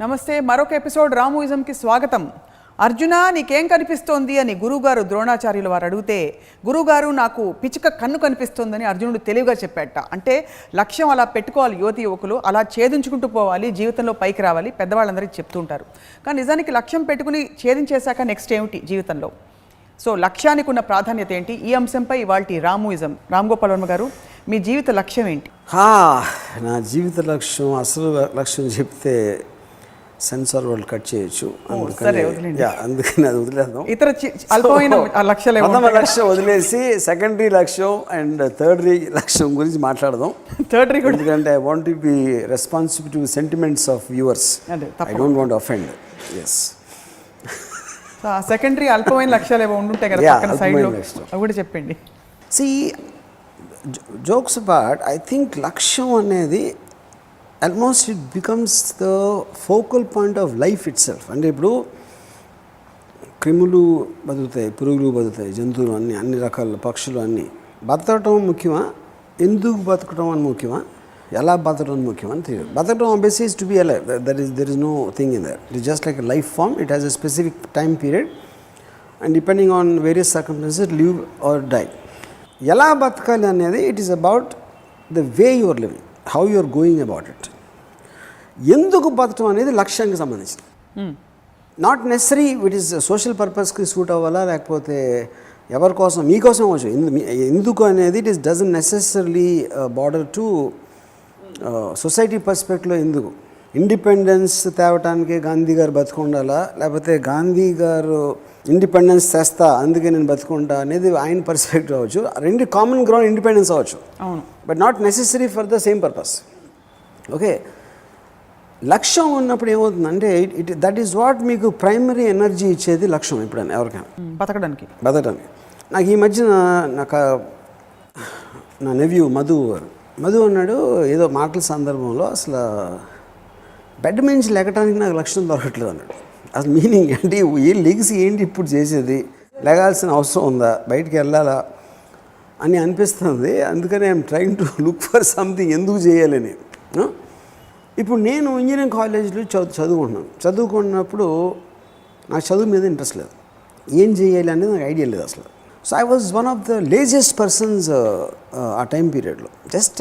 నమస్తే మరొక ఎపిసోడ్ రాముయిజం కి స్వాగతం. అర్జున నీకేం కనిపిస్తోంది అని గురువుగారు ద్రోణాచార్యుల వారు అడిగితే గురువుగారు నాకు పిచ్చుక కన్ను కనిపిస్తోందని అర్జునుడు తెలివిగా చెప్పాట. అంటే లక్ష్యం అలా పెట్టుకోవాలి, యువతి యువకులు అలా ఛేదించుకుంటూ పోవాలి, జీవితంలో పైకి రావాలి, పెద్దవాళ్ళందరికీ చెప్తుంటారు. కానీ నిజానికి లక్ష్యం పెట్టుకుని ఛేదించేశాక నెక్స్ట్ ఏమిటి జీవితంలో? సో లక్ష్యానికి ఉన్న ప్రాధాన్యత ఏంటి? ఈ అంశంపై ఇవాల్టి రాముయిజం. రామ్ గోపాల్ వర్మ గారు, మీ జీవిత లక్ష్యం ఏంటి? నా జీవిత లక్ష్యం, అసలు లక్ష్యం చెప్తే సెన్సార్ వాళ్ళు కట్ చేయొచ్చు, అందుకని అది వదిలేద్దాం. ఇతర అల్పమైన లక్ష్యాలు, ప్రథమ లక్ష్యం వదిలేసి సెకండరీ లక్ష్యం అండ్ థర్డరీ లక్ష్యం గురించి మాట్లాడదాం. థర్డరీ కూడా, ఎందుకంటే I want to be responsible to sentiments of viewers. I don't want offend. Yes, secondary అల్పమైన లక్ష్యాలు ఏవో ఉండుంటాయి కదా పక్కన సైడ్లో, అవి కూడా చెప్పండి. See jokes apart, I think లక్ష్యం అనేది almost it becomes the focal point of life itself. అంటే ఇప్పుడు క్రిములు బతుకుతాయి, పురుగులు బతుకుతాయి, జంతువులు అన్ని రకాల పక్షులు అన్నీ. బతకటం ముఖ్యమా, ఎందుకు బతకటం అని ముఖ్యమా, ఎలా బతకడం అని ముఖ్యమా అని తెలియదు. బతకడం obviously is to be alive, there is no thing in that. It is just like a life form. It has a specific time period and depending on various circumstances live or die. ఎలా బతకాలి అనేది it is about the way you are living, how you are going about it. ఎందుకు బతకడం అనేది లక్ష్యానికి సంబంధించింది. Not necessary it is social పర్పస్కి suit అవ్వాలా, లేకపోతే ఎవరి కోసం, మీకోసం అవ్వచ్చు. ఎందుకు అనేది it is doesn't necessary border to society పర్స్పెక్టివ్లో. ఎందుకు ఇండిపెండెన్స్ తేవటానికి గాంధీ గారు బతుకుండాలా, లేకపోతే గాంధీ గారు ఇండిపెండెన్స్ తెస్తా అందుకే నేను బతుకుంటా అనేది ఆయన పర్స్పెక్టివ్ అవ్వచ్చు. రెండు కామన్ గ్రౌండ్ ఇండిపెండెన్స్ అవ్వచ్చు, but not necessary for the same purpose. Okay, లక్ష్యం ఉన్నప్పుడు ఏమవుతుందంటే దట్ ఈస్ వాట్ మీకు ప్రైమరీ ఎనర్జీ ఇచ్చేది లక్ష్యం. ఎప్పుడైనా ఎవరికైనా బతకడానికి. నాకు ఈ మధ్యన నా నెవ్యూ మధు అన్నాడు ఏదో మాటల సందర్భంలో, అసలు బెడ్ నుంచి లెగటానికి నాకు లక్ష్యం దొరకట్లేదు అన్నాడు. అసలు మీనింగ్ ఏంటి, ఏ లెగ్స్ ఏంటి ఇప్పుడు చేసేది, లెగాల్సిన అవసరం ఉందా, బయటికి వెళ్ళాలా అని అనిపిస్తుంది. అందుకని I'm trying to look for something, ఎందుకు చేయాలని. ఇప్పుడు నేను ఇంజనీరింగ్ కాలేజీలో చదువుకున్నప్పుడు నాకు చదువు మీద ఇంట్రెస్ట్ లేదు, ఏం చేయాలి అనేది నాకు ఐడియా లేదు అసలు. So I was one of the laziest persons ఆ టైం పీరియడ్లో. జస్ట్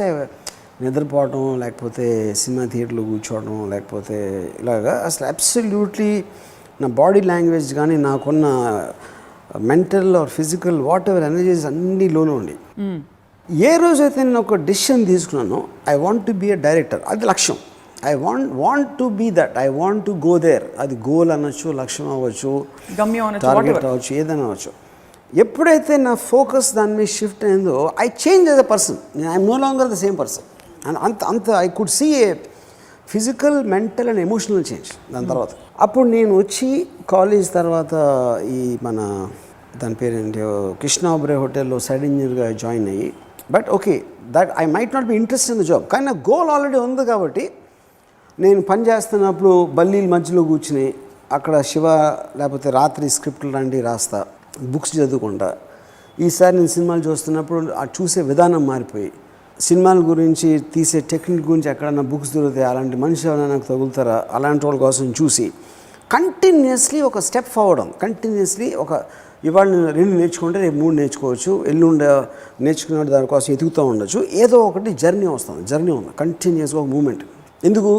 నిద్రపోవడం, లేకపోతే సినిమా థియేటర్లో కూర్చోవడం, లేకపోతే ఇలాగా అసలు అబ్సల్యూట్లీ నా బాడీ లాంగ్వేజ్ కానీ నాకున్న mental or physical whatever energies అన్నీ లోలో ఉండి. ఏ రోజైతే నేను ఒక డెసిషన్ తీసుకున్నానో I want to be a director, అది లక్ష్యం. I want to be that, I want to go there. అది గోల్ అనొచ్చు, లక్ష్యం అవ్వచ్చు, టార్గెట్ అవ్వచ్చు, ఏదైనా అవ్వచ్చు. ఎప్పుడైతే నా ఫోకస్ దాని మీద షిఫ్ట్ అయిందో I change as a person. I'm no longer the same person. అంత I could see a physical, mental and emotional change దాని తర్వాత. అప్పుడు నేను వచ్చి కాలేజ్ తర్వాత ఈ మన దాని పేరేంటి కృష్ణ ఒబెరాయ్ హోటల్లో సైడ్ ఇంజనీర్గా జాయిన్ అయ్యి, but okay that I might not be interest in the job, కానీ నా గోల్ ఆల్రెడీ ఉంది. కాబట్టి నేను పని చేస్తున్నప్పుడు బల్లీల మధ్యలో కూర్చుని అక్కడ శివ లేకపోతే రాత్రి స్క్రిప్ట్లు లాంటివి రాస్తా, బుక్స్ చదువుకుంటా. ఈసారి నేను సినిమాలు చూస్తున్నప్పుడు ఆ చూసే విధానం మారిపోయి, సినిమాల గురించి తీసే టెక్నిక్ గురించి ఎక్కడన్నా బుక్స్ దొరుకుతాయి, అలాంటి మనిషి ఎవరైనా నాకు తగులుతారా, అలాంటి వాళ్ళ కోసం చూసి కంటిన్యూస్లీ ఒక స్టెప్ ఫార్వర్డ్ అవును. కంటిన్యూస్లీ ఒక ఇవాళ నేను 2 నేర్చుకుంటే రేపు 3 నేర్చుకోవచ్చు, ఎల్లుండి నేర్చుకునే దానికోసం ఎదుగుతూ ఉండొచ్చు. ఏదో ఒకటి జర్నీ వస్తుంది, జర్నీ ఉంది కంటిన్యూస్గా ఒక మూమెంట్. ఎందుకు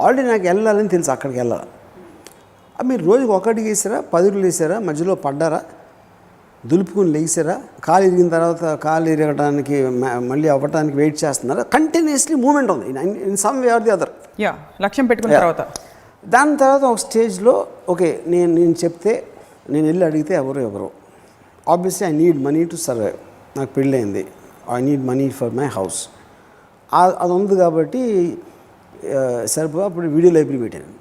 ఆల్రెడీ నాకు వెళ్ళాలని తెలుసు, అక్కడికి వెళ్ళాలి. మీరు రోజుకి 1 అడుగు వేసారా, 10 అడుగులు వేసారా, మధ్యలో పడ్డారా, దులుపుకుని లేచారా, కాలు ఇరిగిన తర్వాత కాలు ఇరగడానికి మళ్ళీ అవ్వటానికి వెయిట్ చేస్తున్నారా, కంటిన్యూస్లీ మూమెంట్ ఉంది in some way or the other. లక్ష్యం పెట్టుకున్న తర్వాత దాని తర్వాత ఒక స్టేజ్లో ఓకే నేను చెప్తే, నేను వెళ్ళి అడిగితే ఎవరో obviously I need money to survive. నాకు పెళ్ళయింది, I need money for my house. అది ఉంది కాబట్టి సరిపో అప్పుడు వీడియో లైబ్రరీ పెట్టాను.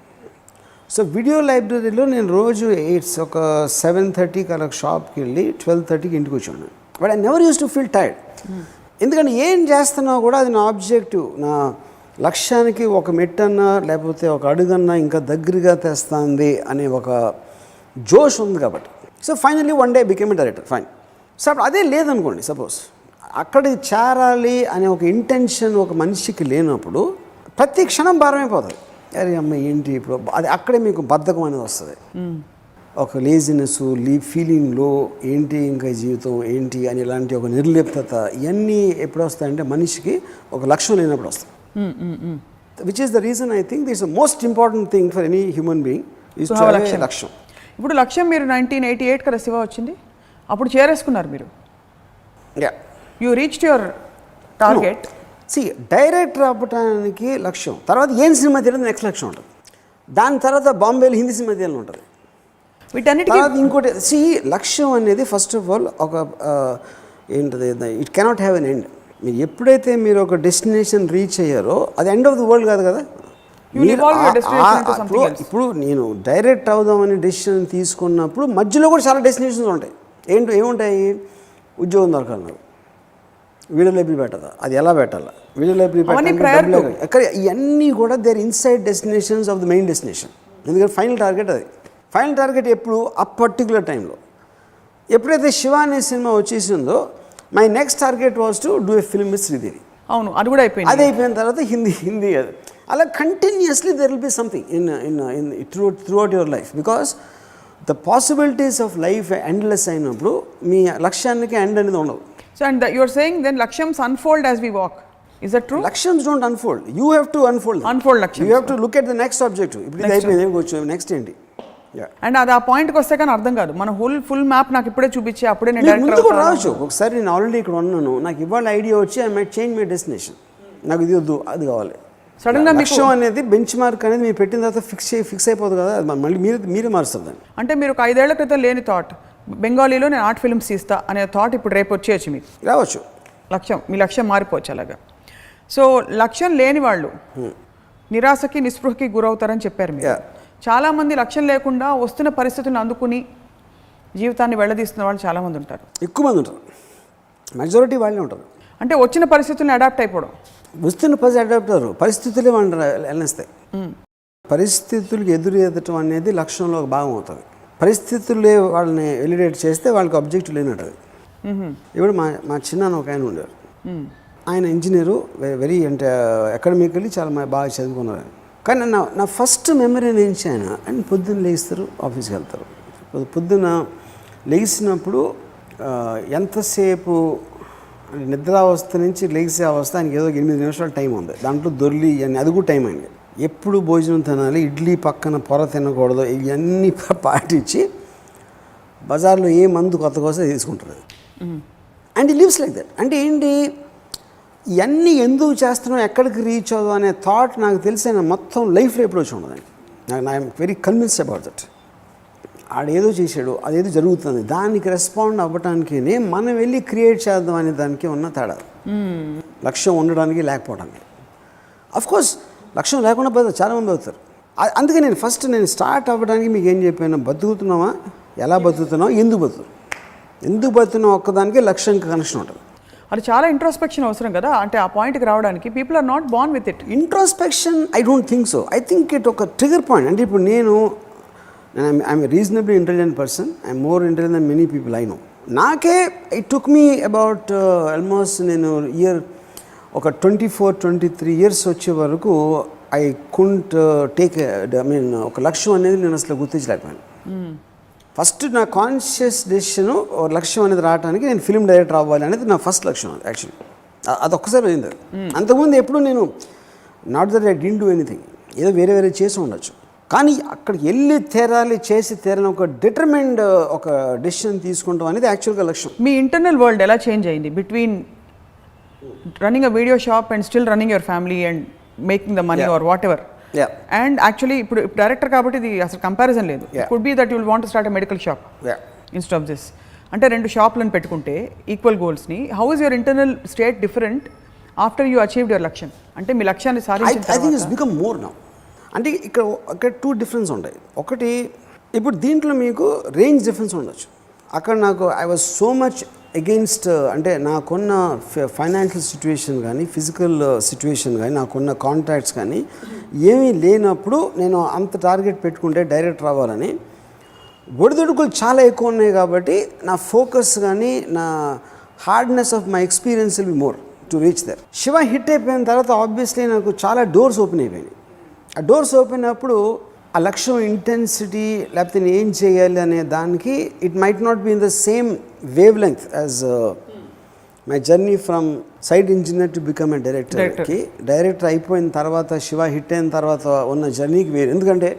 సో వీడియో లైబ్రరీలో నేను రోజు ఒక 7:30కి అలా షాప్కి వెళ్ళి 12:30కి ఇంటికి వచ్చాను. But I never use to feel tired. ఎందుకంటే ఏం చేస్తున్నా కూడా అది నా ఆబ్జెక్టివ్, నా లక్ష్యానికి ఒక మెట్టన్నా లేకపోతే ఒక అడుగన్నా ఇంకా దగ్గరగా తెస్తుంది అనే ఒక జోష్ ఉంది కాబట్టి. So finally one day became a director, fine. So అప్పుడు అదే లేదనుకోండి, సపోజ్ అక్కడికి చేరాలి అనే ఒక ఇంటెన్షన్ ఒక మనిషికి లేనప్పుడు ప్రతి క్షణం భారమైపోతుంది. అరే అమ్మ ఏంటి ఇప్పుడు అది అక్కడే మీకు బద్ధకం అనేది వస్తుంది, ఒక లేజినెస్, ఫీలింగ్ లో ఏంటి ఇంకా జీవితం ఏంటి అని ఇలాంటి ఒక నిర్లిప్తత ఇవన్నీ ఎప్పుడు వస్తాయంటే మనిషికి ఒక లక్ష్యం లేనప్పుడు వస్తాయి. Which is the reason I think this most important thing for any human being is to have a లక్ష్యం. ఇప్పుడు లక్ష్యం మీరు 1988 కదా శివ వచ్చింది, అప్పుడు చేరేసుకున్నారు మీరు. You reached your target. Director అవ్వటానికి లక్ష్యం, తర్వాత ఏం సినిమా తీయాలి నెక్స్ట్ లక్ష్యం ఉంటుంది, దాని తర్వాత బాంబేలో హిందీ సినిమా తీయాలని ఉంటుంది, వీటన్నిటికీ ఇంకోటి. లక్ష్యం అనేది ఫస్ట్ ఆఫ్ ఆల్ ఒక ఏంటది, it cannot have an end. మీరు ఎప్పుడైతే మీరు ఒక డెస్టినేషన్ రీచ్ అయ్యారో అది ఎండ్ ఆఫ్ ది వరల్డ్ కాదు కదా. ఇప్పుడు నేను డైరెక్ట్ అవుదామని డెసిషన్ తీసుకున్నప్పుడు మధ్యలో కూడా చాలా డెస్టినేషన్స్ ఉంటాయి. ఏముంటాయి, ఉద్యోగం దొరకాలి నాకు, వీడియో లైబ్రరీ పెట్టదా, అది ఎలా పెట్టాలా, వీడియో లైబ్రరీ పెట్టాలి, ఇవన్నీ కూడా there inside destinations of the main destination. ఎందుకంటే ఫైనల్ టార్గెట్ అది. ఫైనల్ టార్గెట్ ఎప్పుడు, ఆ పర్టికులర్ టైంలో. ఎప్పుడైతే శివ అనే సినిమా వచ్చేసిందో my next target was to do a film with Sridevi. అవును, అది కూడా అయిపోయింది. అది అయిపోయిన తర్వాత హిందీ అది అలా continuously there will be something in throughout your life, because the possibilities of life endless అయినప్పుడు మీ లక్ష్యానికి ఎండ్ అనేది ఉండదు. So and you are saying then లక్ష్యమ్స్ unfold as we walk. Is that true? లక్ష్యమ్స్ don't unfold, you have to unfold లక్ష్యం. You have to look at the next objective. ఇప్పుడు ఇది అయిపోయింది, నెక్స్ట్ ఏంటి. అండ్ అది ఆ పాయింట్కి వస్తే కానీ అర్థం కాదు. మన ఫుల్ మ్యాప్ నాకు ఇప్పుడే చూపించి అప్పుడే నేను ముందు కూడా రావచ్చు. ఒకసారి నేను ఆల్రెడీ ఇక్కడ ఉన్నాను, నాకు ఇవాళ ఐడియా వచ్చి I might change my destination, నాకు ఇది వద్దు అది కావాలి. సడన్గా లక్ష్యం అనేది బెంచ్ మార్క్ అనేది మీరు పెట్టిన తర్వాత ఫిక్స్ అయిపోదు కదా, మళ్ళీ మీరే మారుస్తారు దాన్ని. అంటే మీరు ఒక 5 ఏళ్ల క్రితం లేని థాట్, బెంగాలీలో నేను ఆర్ట్ ఫిల్మ్స్ తీస్తా అనే థాట్ ఇప్పుడు రేపు వచ్చేయచ్చు మీకు, రావచ్చు. మీ లక్ష్యం మారిపోవచ్చు అలాగా. సో లక్ష్యం లేని వాళ్ళు నిరాశకి నిస్పృహకి గురవుతారని చెప్పారు మీరు. చాలామంది లక్ష్యం లేకుండా వస్తున్న పరిస్థితులను అందుకుని జీవితాన్ని వెళ్ళదీస్తున్న వాళ్ళు చాలామంది ఉంటారు. ఎక్కువ మంది ఉంటారు, మెజారిటీ వాళ్ళే ఉంటారు. అంటే వచ్చిన పరిస్థితులను అడాప్ట్ అయిపోవడం. వస్తున్న అడాప్ట్ అవ్వరు, పరిస్థితులే వాళ్ళని వెళ్ళనిస్తాయి. పరిస్థితులకు ఎదురెదటం అనేది లక్ష్యంలో ఒక భాగం అవుతుంది. పరిస్థితులే వాళ్ళని ఎలిడేట్ చేస్తే వాళ్ళకి ఆబ్జెక్టివ్ లేనట్టు. ఇప్పుడు మా చిన్న ఒక ఆయన ఉండేవారు, ఆయన ఇంజనీరు, వెరీ అంటే అకాడమికలీ చాలా బాగా చదువుకున్నారు. కానీ నా ఫస్ట్ మెమరీ నుంచి ఆయన పొద్దున్న లేస్తారు, ఆఫీస్కి వెళ్తారు. పొద్దున్న లేచినప్పుడు ఎంతసేపు నిద్రావస్థ నుంచి లేచే అవస్థ ఆయనకి ఏదో 8 నిమిషాల టైం ఉంది, దాంట్లో దొర్లి అని అది కూడా టైం అండి. ఎప్పుడు భోజనం తినాలి, ఇడ్లీ పక్కన పొర తినకూడదు, ఇవన్నీ పాటించి బజార్లో ఏ మందు కొత్త కోసం తీసుకుంటారు. అండ్ ఈ లివ్స్ లైక్ దట్. అంటే ఏంటి, ఇవన్నీ ఎందుకు చేస్తున్నాం, ఎక్కడికి రీచ్ అవుదాం అనే థాట్ నాకు తెలిసిన మొత్తం లైఫ్లో ఎప్పుడు వచ్చి ఉండదండి. I'm very convinced about that. ఆడేదో చేశాడు, అదేదో జరుగుతుంది, దానికి రెస్పాండ్ అవ్వటానికి మనం వెళ్ళి క్రియేట్ చేద్దాం అనే దానికి ఉన్న తేడా. లక్ష్యం ఉండడానికి లేకపోవడానికి. అఫ్కోర్స్ లక్ష్యం లేకుండా పోతే చాలామంది అవుతారు. అందుకే నేను స్టార్ట్ అవ్వడానికి మీకు ఏం చెప్పాను, బతుకుతున్నావా, ఎలా బతుకుతున్నావా, ఎందుకు బతుకుతున్నావు ఒక్కదానికి లక్ష్యానికి కనెక్షన్ ఉంటుంది. అది చాలా ఇంట్రోస్పెక్షన్ అవసరం కదా. అంటే ఆ పాయింట్కి రావడానికి people are not born with it. Introspection I don't think so. I think it ఒక ట్రిగర్ పాయింట్. అంటే ఇప్పుడు I'm reasonably intelligent person, I'm more intelligent than many people I know. నాకే it took me about almost నేను year ఒక 24-23 years వచ్చే వరకు I కుంట్ take ఒక లక్ష్యం అనేది నేను అసలు గుర్తించలేకపోయాను. ఫస్ట్ నా కాన్షియస్ డెసిషన్ లక్ష్యం అనేది రావడానికి నేను ఫిల్మ్ డైరెక్టర్ అవ్వాలి అనేది నా ఫస్ట్ లక్ష్యం. యాక్చువల్లీ అది ఒక్కసారి అయింది. అంతకుముందు ఎప్పుడు నేను not that I didn't do anything, ఏదో వేరే చేసి ఉండొచ్చు, కానీ అక్కడికి వెళ్ళి చేసి తీరని ఒక డిటర్మైన్డ్ ఒక డెసిషన్ తీసుకుంటాం అనేది యాక్చువల్గా లక్ష్యం. మీ ఇంటర్నల్ వరల్డ్ ఎలా చేంజ్ అయింది between running a video shop and still running your family and making the money or whatever? And actually ఇప్పుడు డైరెక్టర్ కాబట్టి ఇది అసలు కంపారిజన్ లేదు. Could be that you will want to start a medical shop instead of this. అంటే 2 షాప్లను పెట్టుకుంటే equal గోల్స్ని, how is your internal state different after you achieved your లక్ష్యం? అంటే మీ లక్ష్యాన్ని సాధించిన I think it's become more now. అంటే ఇక్కడ 2 డిఫరెన్స్ ఉంటాయి. ఒకటి, ఇప్పుడు దీంట్లో మీకు రేంజ్ డిఫరెన్స్ ఉండొచ్చు. అక్కడ నాకు I was so much against, అంటే నాకున్న ఫైనాన్షియల్ సిచ్యువేషన్ కానీ, ఫిజికల్ సిచ్యువేషన్ కానీ, నాకున్న కాంటాక్ట్స్ కానీ ఏమీ లేనప్పుడు నేను అంత టార్గెట్ పెట్టుకుంటే డైరెక్టర్ అవ్వాలని, ఒడిదుడుకులు చాలా ఎక్కువ ఉన్నాయి. కాబట్టి నా ఫోకస్ కానీ, నా hardness of my experience will be more to reach there. Shiva hit అయిపోయిన తర్వాత ఆబ్వియస్లీ నాకు చాలా డోర్స్ ఓపెన్ అయిపోయినాయి. ఆ డోర్స్ ఓపెన్ అప్పుడు ఆ లక్ష్యం ఇంటెన్సిటీ లేకపోతే నేను ఏం చేయాలి అనే దానికి it might not be in the same wave length as my journey from side engineer to become a డైరెక్టర్కి డైరెక్టర్ అయిపోయిన తర్వాత శివ హిట్ అయిన తర్వాత ఉన్న జర్నీకి వేరు. ఎందుకంటే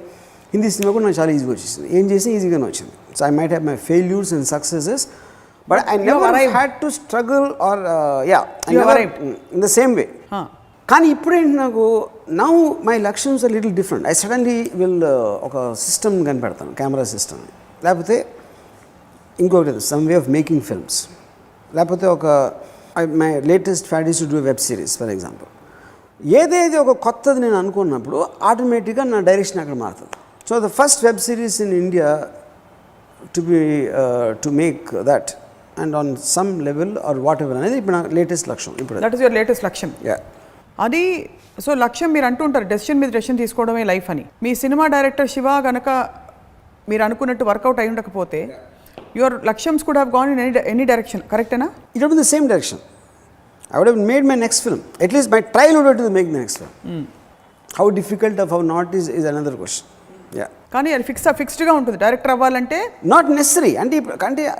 హిందీ సినిమా కూడా నాకు చాలా ఈజీగా వచ్చేసింది, ఏం చేసి ఈజీగానే వచ్చింది. So I might have my failures and successes but I never had to struggle or in the same way. కానీ ఇప్పుడేంటి నాకు నౌ మై లక్ష్యమ్స్ are little different. I suddenly will ఒక సిస్టమ్ కనిపెడతాను, కెమెరా సిస్టమ్, లేకపోతే ఇంకొకటి some way of making films, లేకపోతే ఒక my latest fad is to do web series for example. ఏదేది ఒక కొత్తది నేను అనుకున్నప్పుడు ఆటోమేటిక్గా నా డైరెక్షన్ అక్కడ మారుతుంది. So the first web series in India to make that and on some level or what ever అనేది ఇప్పుడు నా లేటెస్ట్ లక్ష్యం. ఇప్పుడు దట్ ఈస్ యువర్ లేటెస్ట్ లక్ష్యం. అది సో లక్ష్యం మీరు అంటుంటారు డెసిషన్ మీద డెసిషన్ తీసుకోవడమే లైఫ్ అని. మీ సినిమా డైరెక్టర్ శివ గనక మీరు అనుకున్నట్టు వర్కౌట్ అయి ఉండకపోతే యువర్ లక్ష్యమ్స్ could have gone in any direction, కరెక్టేనా? It would be the same direction. I would have made my next film. At least my trial would have to make the next film. How difficult or how not is another question. Yeah. కానీ అది ఫిక్స్డ్గా ఉంటుంది director అవ్వాలంటే. Not necessary అంటే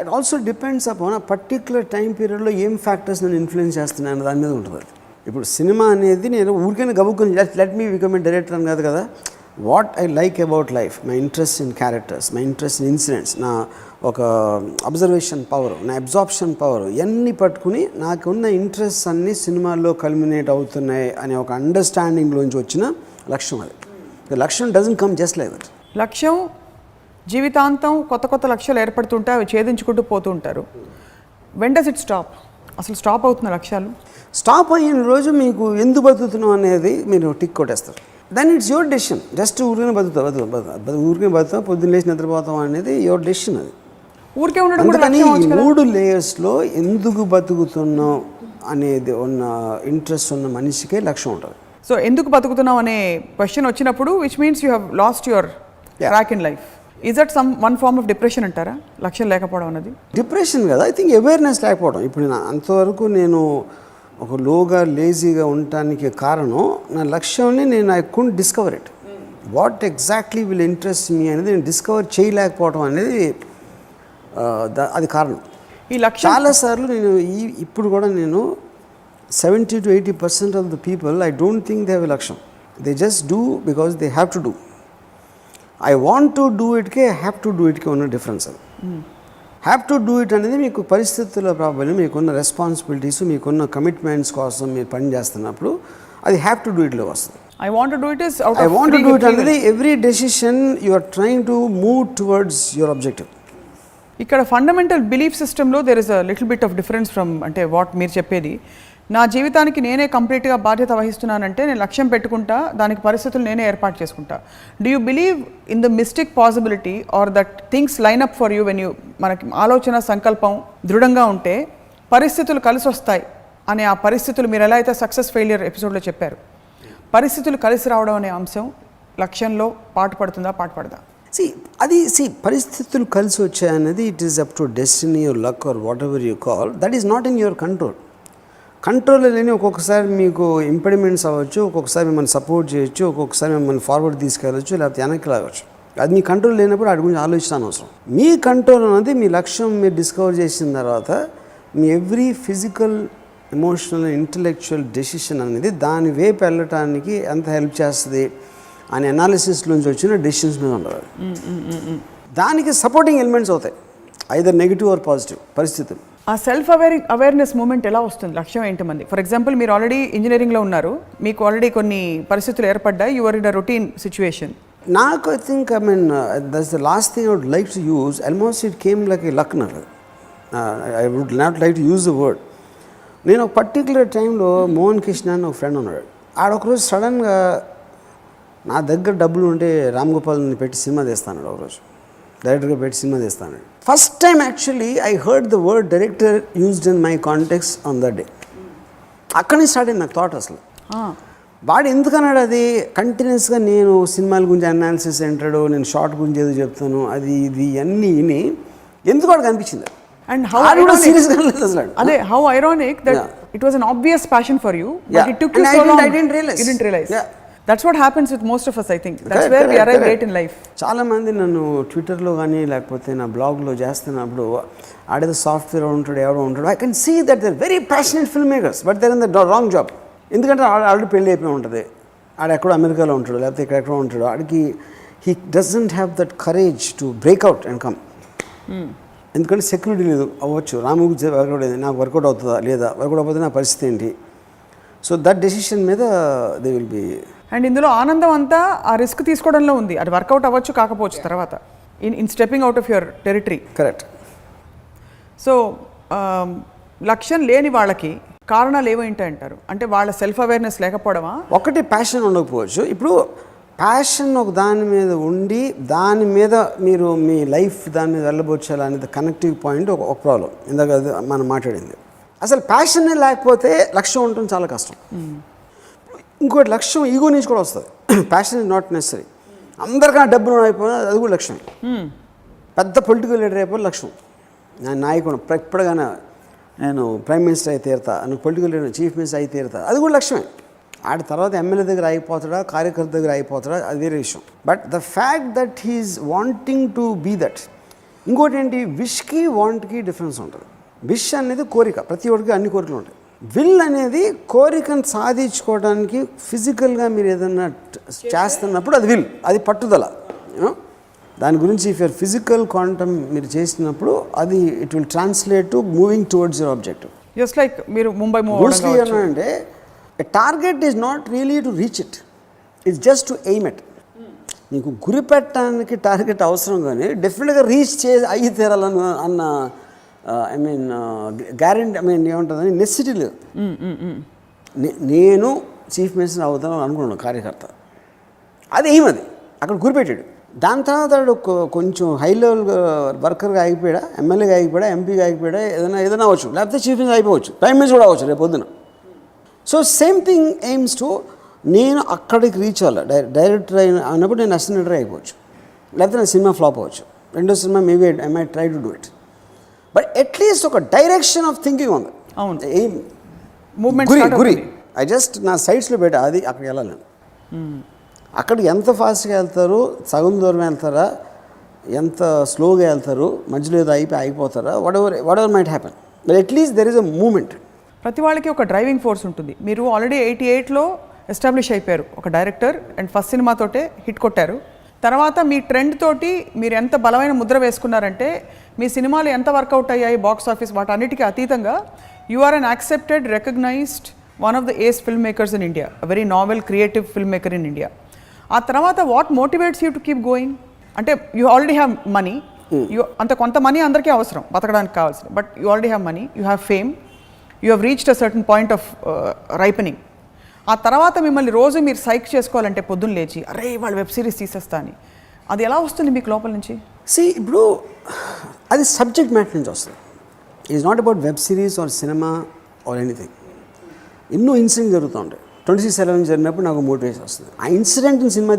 it also depends upon ఆ particular time పీరియడ్లో ఏం factors నేను influence చేస్తున్నాను దాని మీద ఉంటుంది. ఇప్పుడు సినిమా అనేది నేను ఊరికైనా గబుక్కుని let me become a director అని కాదు కదా. What I like about life, my interest in characters, my interest in incidents, నా ఒక అబ్జర్వేషన్ పవర్, నా అబ్జార్ప్షన్ పవర్, ఇవన్నీ పట్టుకుని నాకున్న ఇంట్రెస్ట్ అన్నీ సినిమాల్లో కల్మినేట్ అవుతున్నాయి అనే ఒక అండర్స్టాండింగ్లోంచి వచ్చిన లక్ష్యం అది. లక్ష్యం doesn't come just like that. లక్ష్యం జీవితాంతం కొత్త కొత్త లక్ష్యాలు ఏర్పడుతుంటే అవి ఛేదించుకుంటూ పోతూ ఉంటారు. When does it stop? అసలు స్టాప్ అవుతున్న లక్ష్యాలు స్టాప్ అయిన రోజు మీకు ఎందుకు బతుకుతున్నాం అనేది మీరు టిక్ కొట్టేస్తారు. Then it's your decision. Just ఊరికనే ఊరికనే బతుకుతాం, పొద్దున్న లేచి నిద్రపోతాం అనేది యువర్ డెసిషన్. అది ఊరికే ఉండడం. అందుకని ఈ 3 లేయర్స్లో ఎందుకు బతుకుతున్నాం అనేది ఉన్న ఇంట్రెస్ట్ ఉన్న మనిషికే లక్ష్యం ఉంటుంది. సో ఎందుకు బతుకుతున్నాం అనే క్వశ్చన్ వచ్చినప్పుడు which means you have lost your track in life. Is that some one form of depression అంటారా లక్ష్యం లేకపోవడం అనేది? డిప్రెషన్ కదా, ఐ థింక్ అవేర్నెస్ లేకపోవడం. ఇప్పుడు అంతవరకు నేను ఒక లోగా లేజీగా ఉండటానికి కారణం నా లక్ష్యాన్ని నేను I couldn't discover it. What exactly will interest me అనేది నేను డిస్కవర్ చేయలేకపోవడం అనేది అది కారణం. ఈ లక్ష్యం చాలాసార్లు నేను ఇప్పుడు కూడా నేను 70 to 80% of the people I don't think they have a లక్ష్యం. They just do because they have to do. I want to do ఇట్కే హ్యావ్ టు డూ ఇట్కే ఉన్న డిఫరెన్స్. అది హ్యావ్ టు డూ ఇట్ అనేది మీకు పరిస్థితుల ప్రాబ్లం, మీకున్న responsibilities, మీకున్న కమిట్మెంట్స్ కోసం మీరు పని చేస్తున్నప్పుడు అది హ్యావ్ టు డూ ఇట్లో వస్తుంది. I want to do it is out I want to do it అనేది every decision you are trying to move towards your objective. ఇక్కడ ఫండమెంటల్ బిలీఫ్ సిస్టంలో there is a little bit of difference from అంటే what మీరు చెప్పేది. నా జీవితానికి నేనే కంప్లీట్గా బాధ్యత వహిస్తున్నానంటే నేను లక్ష్యం పెట్టుకుంటా, దానికి పరిస్థితులు నేనే ఏర్పాటు చేసుకుంటా. Do you believe in the mystic possibility or that things line up for you when you మనకి ఆలోచన సంకల్పం దృఢంగా ఉంటే పరిస్థితులు కలిసి వస్తాయి అనే ఆ పరిస్థితులు మీరు ఎలా అయితే సక్సెస్ ఫెయిలియర్ ఎపిసోడ్లో చెప్పారు, పరిస్థితులు కలిసి రావడం అనే అంశం లక్ష్యంలో పాటుపడుతుందా పాటుపడదా? పరిస్థితులు కలిసి వచ్చాయనేది it is up to destiny or luck or whatever you call, that is not in your control. Control లేని ఒక్కొక్కసారి మీకు ఇంపెడిమెంట్స్ అవ్వచ్చు, ఒక్కొక్కసారి మిమ్మల్ని సపోర్ట్ చేయొచ్చు, ఒక్కొక్కసారి మిమ్మల్ని ఫార్వర్డ్ తీసుకెళ్ళచ్చు, లేకపోతే వెనక్కి లాగచ్చు. అది మీ కంట్రోల్ లేనప్పుడు వాటి గురించి ఆలోచించడం అవసరం. మీ కంట్రోల్ అనేది మీ లక్ష్యం మీరు డిస్కవర్ చేసిన తర్వాత మీ every physical, emotional, intellectual decision అనేది దాని వైపు వెళ్ళటానికి ఎంత హెల్ప్ చేస్తుంది అనే అనాలిసిస్లోంచి వచ్చిన డెసిషన్స్ మీద ఉండదు. దానికి సపోర్టింగ్ ఎలిమెంట్స్ అవుతాయి, ఐదర్ నెగిటివ్ ఆర్ పాజిటివ్ పరిస్థితులు. ఆ సెల్ఫ్ అవేర్నెస్ మూమెంట్ ఎలా వస్తుంది? లక్ష్యం ఏంటి మంది? ఫర్ ఎగ్జాంపుల్ మీరు ఆల్రెడీ ఇంజనీరింగ్లో ఉన్నారు, మీకు ఆల్రెడీ కొన్ని పరిస్థితులు ఏర్పడ్డాయి, you are in a routine situation. నాకు I think that's the last thing I would like to use. Almost it came like a luck. నాకు I would not like to use the word. నేను ఒక particular టైంలో మోహన్ కృష్ణ అని ఒక friend ఉన్నాడు. ఒకరోజు సడన్గా నా దగ్గర డబ్బులు ఉంటే రామ్ గోపాల్ని పెట్టి సినిమా తీస్తాను, ఒకరోజు డైరెక్టర్గా పెట్టి సినిమా తీస్తాను. First time actually I heard the word director used in my context on that day. అక్కడి నుంచి స్టార్ట్ అయింది నాకు థాట్. అసలు వాడు ఎందుకన్నాడు అది కంటిన్యూస్గా నేను సినిమాల గురించి అనాలిసిస్ అంటాడు, నేను షార్ట్ గురించి ఏదో చెప్తాను, అది ఇది అన్నీ విని ఎందుకు వాడికి అనిపించింది. And how how ironic that it was an obvious passion for you, but it took you so long. I didn't realize. You didn't realize. Yeah. That's what happens with most of us. I think that's where we arrive late in life. చాలామంది నన్ను ట్విట్టర్లో కానీ లేకపోతే నా బ్లాగ్లో చేస్తున్నప్పుడు ఆడేదో software ఉంటాడు ఎవడో ఉంటాడు, I can see that they're very passionate film makers but they're in the wrong job. ఎందుకంటే ఆల్రెడీ పెళ్ళి అయిపోయి ఉంటుంది, ఆడెక్కడో అమెరికాలో ఉంటాడు లేకపోతే ఎక్కడెక్కడో ఉంటాడు, ఆడికి he doesn't have that courage to breakout and come. ఎందుకంటే సెక్యూరిటీ లేదు. అవ్వచ్చు రాముకి వర్కౌట్ అయింది, నాకు వర్కౌట్ అవుతుందా లేదా, వర్కౌట్ అయిపోతే నా పరిస్థితి ఏంటి. సో దట్ డెసిషన్ మీద దే విల్ బి. అండ్ ఇందులో ఆనందం అంతా ఆ రిస్క్ తీసుకోవడంలో ఉంది. అది వర్కౌట్ అవ్వచ్చు కాకపోవచ్చు తర్వాత in stepping out of your territory. Correct. So లక్ష్యం లేని వాళ్ళకి కారణాలు ఏమైంటాయి అంటారు? అంటే వాళ్ళ సెల్ఫ్ అవేర్నెస్ లేకపోవడమా? ఒకటి ప్యాషన్ ఉండకపోవచ్చు. ఇప్పుడు ప్యాషన్ ఒక దాని మీద ఉండి దాని మీద మీరు మీ లైఫ్ దాని మీద వెళ్ళబోచ్చాలి అనేది కనెక్టివ్ పాయింట్ ఒక ప్రాబ్లం. ఇందాక మనం మాట్లాడింది. అసలు ప్యాషనే లేకపోతే లక్ష్యం ఉండటం చాలా కష్టం. ఇంకోటి లక్ష్యం ఈగో నుంచి కూడా వస్తుంది. Passion is not necessary. అందరికన్నా డబ్బులు అయిపోయినా అది కూడా లక్ష్యం. పెద్ద పొలిటికల్ లీడర్ అయిపోయి లక్ష్యం. నేను నాయకుడు ఎప్పటికైనా నేను ప్రైమ్ మినిస్టర్ అయితే తీరుతా, నువ్వు పొలిటికల్ లీడర్ చీఫ్ మినిస్టర్ అయితే తీరుతా, అది కూడా లక్ష్యమే. ఆడి తర్వాత ఎమ్మెల్యే దగ్గర అయిపోతాడా కార్యకర్త దగ్గర అయిపోతాడా అది వేరే విషయం. But the fact that he's wanting to be that. ఇంకోటి ఏంటి, విష్కి వాంట్కి డిఫరెన్స్ ఉంటుంది. విష్ అనేది కోరిక, ప్రతి ఒక్కరికి అన్ని కోరికలు ఉంటాయి. విల్ అనేది కోరికను సాధించుకోవడానికి ఫిజికల్గా మీరు ఏదన్నా చేస్తున్నప్పుడు అది విల్, అది పట్టుదల. దాని గురించి ఇఫ్ యూర్ ఫిజికల్ క్వాంటమ్ మీరు చేసినప్పుడు అది it will translate to moving towards your objective. Just like మీరు ముంబై అంటే a target is not really to reach it, it's just to aim it. నీకు గురి పెట్టడానికి టార్గెట్ అవసరం, కానీ డెఫినెట్గా రీచ్ అయ్యి తీరాలని అన్న ఐ మీన్ గ్యారెంటీ ఏముంటుందని నెసిటీ లేదు. నేను చీఫ్ మినిస్టర్ అవుతాను అనుకున్నాను కార్యకర్త, అది ఏమది అక్కడ గురిపెట్టాడు. దాని తర్వాత కొంచెం హై లెవెల్ వర్కర్గా ఆగిపోయాడా, ఎమ్మెల్యేగా ఆగిపోయాడా, ఎంపీగా ఆగిపోయాడా, ఏదైనా అవ్వచ్చు, లేకపోతే చీఫ్ మినిస్టర్ అయిపోవచ్చు, ప్రైమ్ మినిస్టర్ కూడా అవ్వచ్చు రేపు పొద్దున. So same thing AIIMS to నేను అక్కడికి రీచ్ అవ్వాలి. డైరెక్టర్ అయినప్పుడు నేను అసిస్టెంట్ డైరెక్టర్ అయిపోవచ్చు, లేకపోతే నా సినిమా ఫ్లాప్ అవ్వచ్చు, రెండో cinema maybe I might try to do it. But at least ఒక డైరెక్షన్ ఆఫ్ థింకింగ్ ఉంది. అవును, ఎయిమ్ మూవ్మెంట్ గురి ఐ జస్ట్ నా సైడ్స్లో పెట్టా, అది అక్కడికి వెళ్ళాలి. అక్కడికి ఎంత ఫాస్ట్గా వెళ్తారు, సగం దూరం వెళ్తారా, ఎంత స్లోగా వెళ్తారు, మధ్యలో ఏదో అయిపోతారా, whatever might happen, but at least there is a moment. ప్రతి వాళ్ళకి ఒక డ్రైవింగ్ ఫోర్స్ ఉంటుంది. మీరు ఆల్రెడీ 88లో ఎస్టాబ్లిష్ అయిపోయారు ఒక డైరెక్టర్, అండ్ ఫస్ట్ సినిమాతోటే హిట్ కొట్టారు. తర్వాత మీ ట్రెండ్ తోటి మీరు ఎంత బలమైన ముద్ర వేసుకున్నారంటే మీ సినిమాలు ఎంత వర్కౌట్ అయ్యాయి బాక్స్ ఆఫీస్ వాటన్నిటికీ అతీతంగా you are an accepted recognized one of the ace film makers in India, very novel creative film maker in India. ఆ తర్వాత what motivates you to keep going? అంటే యూ ఆల్రెడీ హ్యావ్ మనీ, కొంత money అందరికీ అవసరం బతకడానికి కావాల్సింది, but you already have money, you have fame, you have reached a certain point of ripening. ఆ తర్వాత మిమ్మల్ని రోజు మీరు సైక్ చేసుకోవాలంటే పొద్దున్న లేచి అరే వాళ్ళు వెబ్ సిరీస్ తీసేస్తా అని, అది ఎలా వస్తుంది మీకు లోపల నుంచి? ఇప్పుడు అది సబ్జెక్ట్ మ్యాటర్ నుంచి వస్తుంది. Is not about web series or cinema or anything. ఎన్నో ఇన్సిడెంట్ జరుగుతూ ఉంటాయి. 26/11 జరిగినప్పుడు నాకు మోటివేషన్ వస్తుంది. ఆ ఇన్సిడెంట్ని సినిమా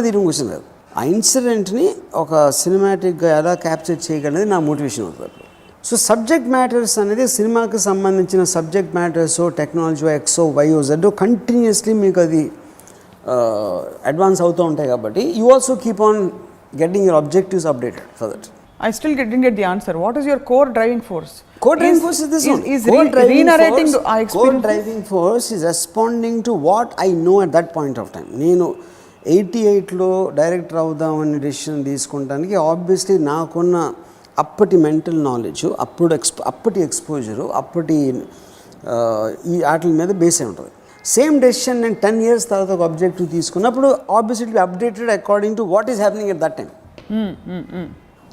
తీయడం క్వశ్చన్ కాదు, ఆ ఇన్సిడెంట్ని ఒక సినిమాటిక్గా ఎలా క్యాప్చర్ చేయగలనేది నా మోటివేషన్ అవుతుంది. సో సబ్జెక్ట్ మ్యాటర్స్ అనేది సినిమాకి సంబంధించిన subject matters, technology X Y Z continuously మీకు అది అడ్వాన్స్ అవుతూ ఉంటాయి. కాబట్టి you also keep on getting your objectives updated for that. I still didn't get the answer. What is your core driving force? Core driving force is this one. Re-narrating our experience. Core driving force is responding to what I know at that point of time. నేను 88లో director అవుదామని decision తీసుకుంటానికి obviously నాకున్న అప్పటి mental knowledge, అప్పటి exposure, అప్పటి ఈ వాటి మీద base అయి ఉంటుంది. సేమ్ డెసిషన్ నేను 10 years తర్వాత ఒక ఆబ్జెక్టివ్ తీసుకున్నప్పుడు obviously updated according to what is happening at that time.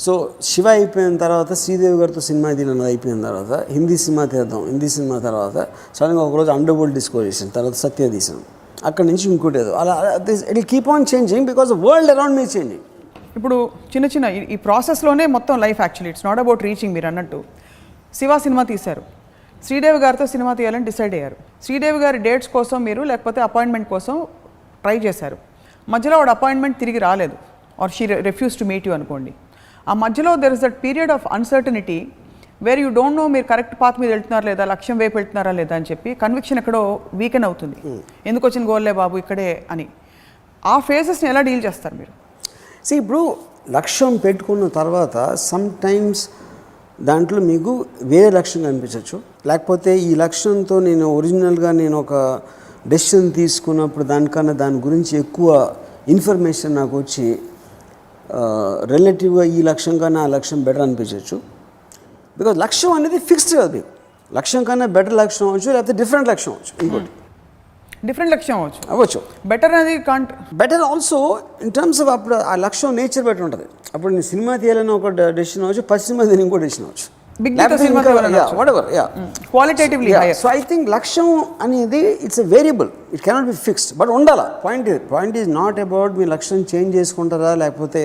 So Shiva అయిపోయిన తర్వాత శ్రీదేవి గారితో సినిమా తీయడం అయిపోయిన తర్వాత హిందీ సినిమా తీద్దాం, హిందీ సినిమా తర్వాత సడన్గా ఒకరోజు అండర్ వరల్డ్ డిస్కవర్ చేసాను, తర్వాత సత్య తీసాను, అక్కడి నుంచి ఇంకోటి ఏదో అలా it will keep on changing because the world around me changing. ఇప్పుడు చిన్న ఈ ప్రాసెస్లోనే మొత్తం life actually it's not about reaching. మీరు అన్నట్టు శివ సినిమా తీశారు, శ్రీదేవి గారితో సినిమా తీయాలని డిసైడ్ అయ్యారు. శ్రీదేవి గారి డేట్స్ కోసం మీరు లేకపోతే అపాయింట్మెంట్ కోసం ట్రై చేశారు. మధ్యలో వాడు అపాయింట్మెంట్ తిరిగి రాలేదు, or she refuse to meet you అనుకోండి. ఆ మధ్యలో there is that period of uncertainty where you don't know మీరు కరెక్ట్ పాత్ మీద వెళ్తున్నారా లేదా, లక్ష్యం వైపు వెళ్తున్నారా లేదా అని చెప్పి కన్విక్షన్ ఎక్కడో వీకెన్ అవుతుంది. ఎందుకు వచ్చిన గోల్లే బాబు ఇక్కడే అని. ఆ ఫేసెస్ని ఎలా డీల్ చేస్తారు మీరు? ఇప్పుడు లక్ష్యం పెట్టుకున్న తర్వాత సమ్ టైమ్స్ దాంట్లో మీకు వేరే లక్ష్యం కనిపించవచ్చు, లేకపోతే ఈ లక్ష్యంతో నేను ఒరిజినల్గా నేను ఒక డెసిషన్ తీసుకున్నప్పుడు దానికన్నా దాని గురించి ఎక్కువ ఇన్ఫర్మేషన్ నాకు వచ్చి రిలేటివ్గా ఈ లక్ష్యం కన్నా ఆ లక్ష్యం బెటర్ అనిపించవచ్చు. బికాజ్ లక్ష్యం అనేది ఫిక్స్డ్ కాదు మీకు. లక్ష్యం కన్నా బెటర్ లక్ష్యం అవ్వచ్చు, లేకపోతే డిఫరెంట్ లక్ష్యం అవ్వచ్చు, ఇంకోటి డిఫరెంట్ లక్ష్యం అవ్వచ్చు. బెటర్ అనేది can't better also in terms of అప్పుడు ఆ లక్ష్యం నేచర్ బట్టి ఉంటుంది. అప్పుడు నేను సినిమా తీయాలని ఒక డెసిషన్ అవ్వచ్చు, 10 సినిమా తీయాలని ఇంకో డెసిషన్ అవ్వచ్చు, క్వాలిటేటివ్లీ. సో ఐ థింక్ లక్ష్యం అనేది it's a variable, it cannot be fixed, but ఉండాలా. పాయింట్ ఈజ్ నాట్ అబౌట్ మీ లక్ష్యం చేంజ్ చేసుకుంటారా లేకపోతే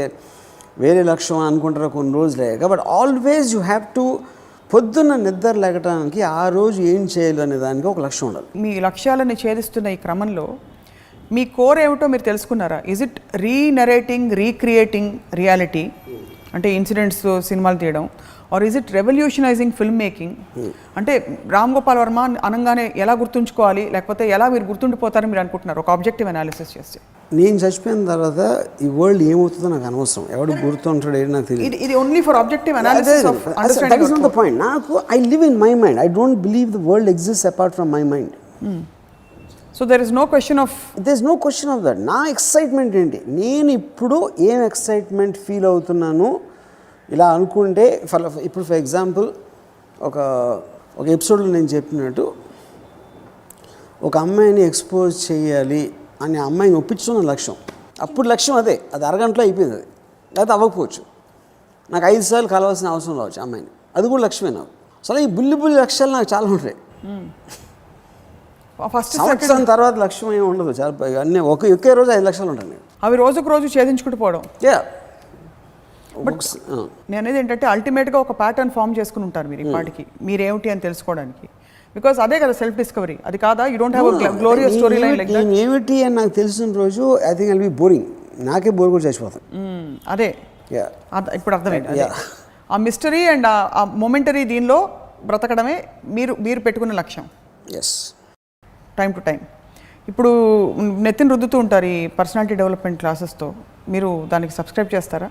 వేరే లక్ష్యం అనుకుంటారా కొన్ని రోజులేక, but always you have to పొద్దున్న నిద్ర లేకటానికి ఆ రోజు ఏం చేయాలి అనే దానికి ఒక లక్ష్యం ఉండాలి. మీ లక్ష్యాలని ఛేదిస్తున్న ఈ క్రమంలో మీ కోర్ ఏమిటో మీరు తెలుసుకున్నారా? Is it renarrating, recreating reality, అంటే ఇన్సిడెంట్స్ సినిమాలు తీయడం, or is it revolutionising film making? అంటే రామ్ గోపాల్ వర్మ అనగానే ఎలా గుర్తుంచుకోవాలి, లేకపోతే ఎలా మీరు గుర్తుండిపోతారని మీరు అనుకుంటున్నారు ఒక ఆబ్జెక్టివ్ అనాలిసిస్ చేస్తే? నేను చచ్చిపోయిన తర్వాత ఈ వరల్డ్ ఏమవుతుందో నాకు అనవసరం, ఎవడు గుర్తుంటాడు ఏది నాకు తెలియదు. ఇది only for objective analysis of understanding. That is not the point. నాకు I live in my mind, I don't believe the world exist apart from my mind. So there is no question of that. నా excitement ఏంటి, నేను ఇప్పుడు ఏం excitement feel అవుతున్నాను ఇలా అనుకుంటే, ఇప్పుడు ఫర్ ఎగ్జాంపుల్ ఒక ఎపిసోడ్లో నేను చెప్పినట్టు ఒక అమ్మాయిని ఎక్స్పోజ్ చేయాలి అని అమ్మాయిని ఒప్పించుకున్న లక్ష్యం. అప్పుడు లక్ష్యం అది అరగంటలో అయిపోయింది, అది లేకపోతే అవ్వకపోవచ్చు. నాకు 5 సార్లు కలవాల్సిన అవసరం రావచ్చు అమ్మాయిని, అది కూడా లక్ష్యమే నాకు. అసలు ఈ బుల్లి లక్ష్యాలు నాకు చాలా ఉంటాయి. సంవత్సరం తర్వాత లక్ష్యం ఏమి ఉండదు, చాలా అన్నీ ఒకే రోజు 5 లక్షలు ఉంటాయి. అవి రోజుకు రోజు ఛేదించుకుంటూ పోవడం. బట్ నేను అనేది ఏంటంటే అల్టిమేట్గా ఒక ప్యాటర్న్ ఫామ్ చేసుకుని ఉంటారు మీరు ఇప్పటికి, మీరేమిటి అని తెలుసుకోవడానికి. బికాస్ అదే కదా సెల్ఫ్ డిస్కవరీ, అది కాదా? You don't have glorious story line like that. ఏమిటి అని నాకు తెలిసిన రోజు I think I'll be boring, నాకే బోర్ కూడా చచ్చిపోతాను. అదే ఇప్పుడు అర్థమైంది. ఆ మిస్టరీ అండ్ ఆ మొమెంటరీ దీనిలో బ్రతకడమే మీరు పెట్టుకున్న లక్ష్యం. Yes, time to time. ఇప్పుడు నెత్తిని రుద్దుతూ ఉంటారు ఈ పర్సనాలిటీ డెవలప్మెంట్ క్లాసెస్తో, మీరు దానికి సబ్స్క్రైబ్ చేస్తారా?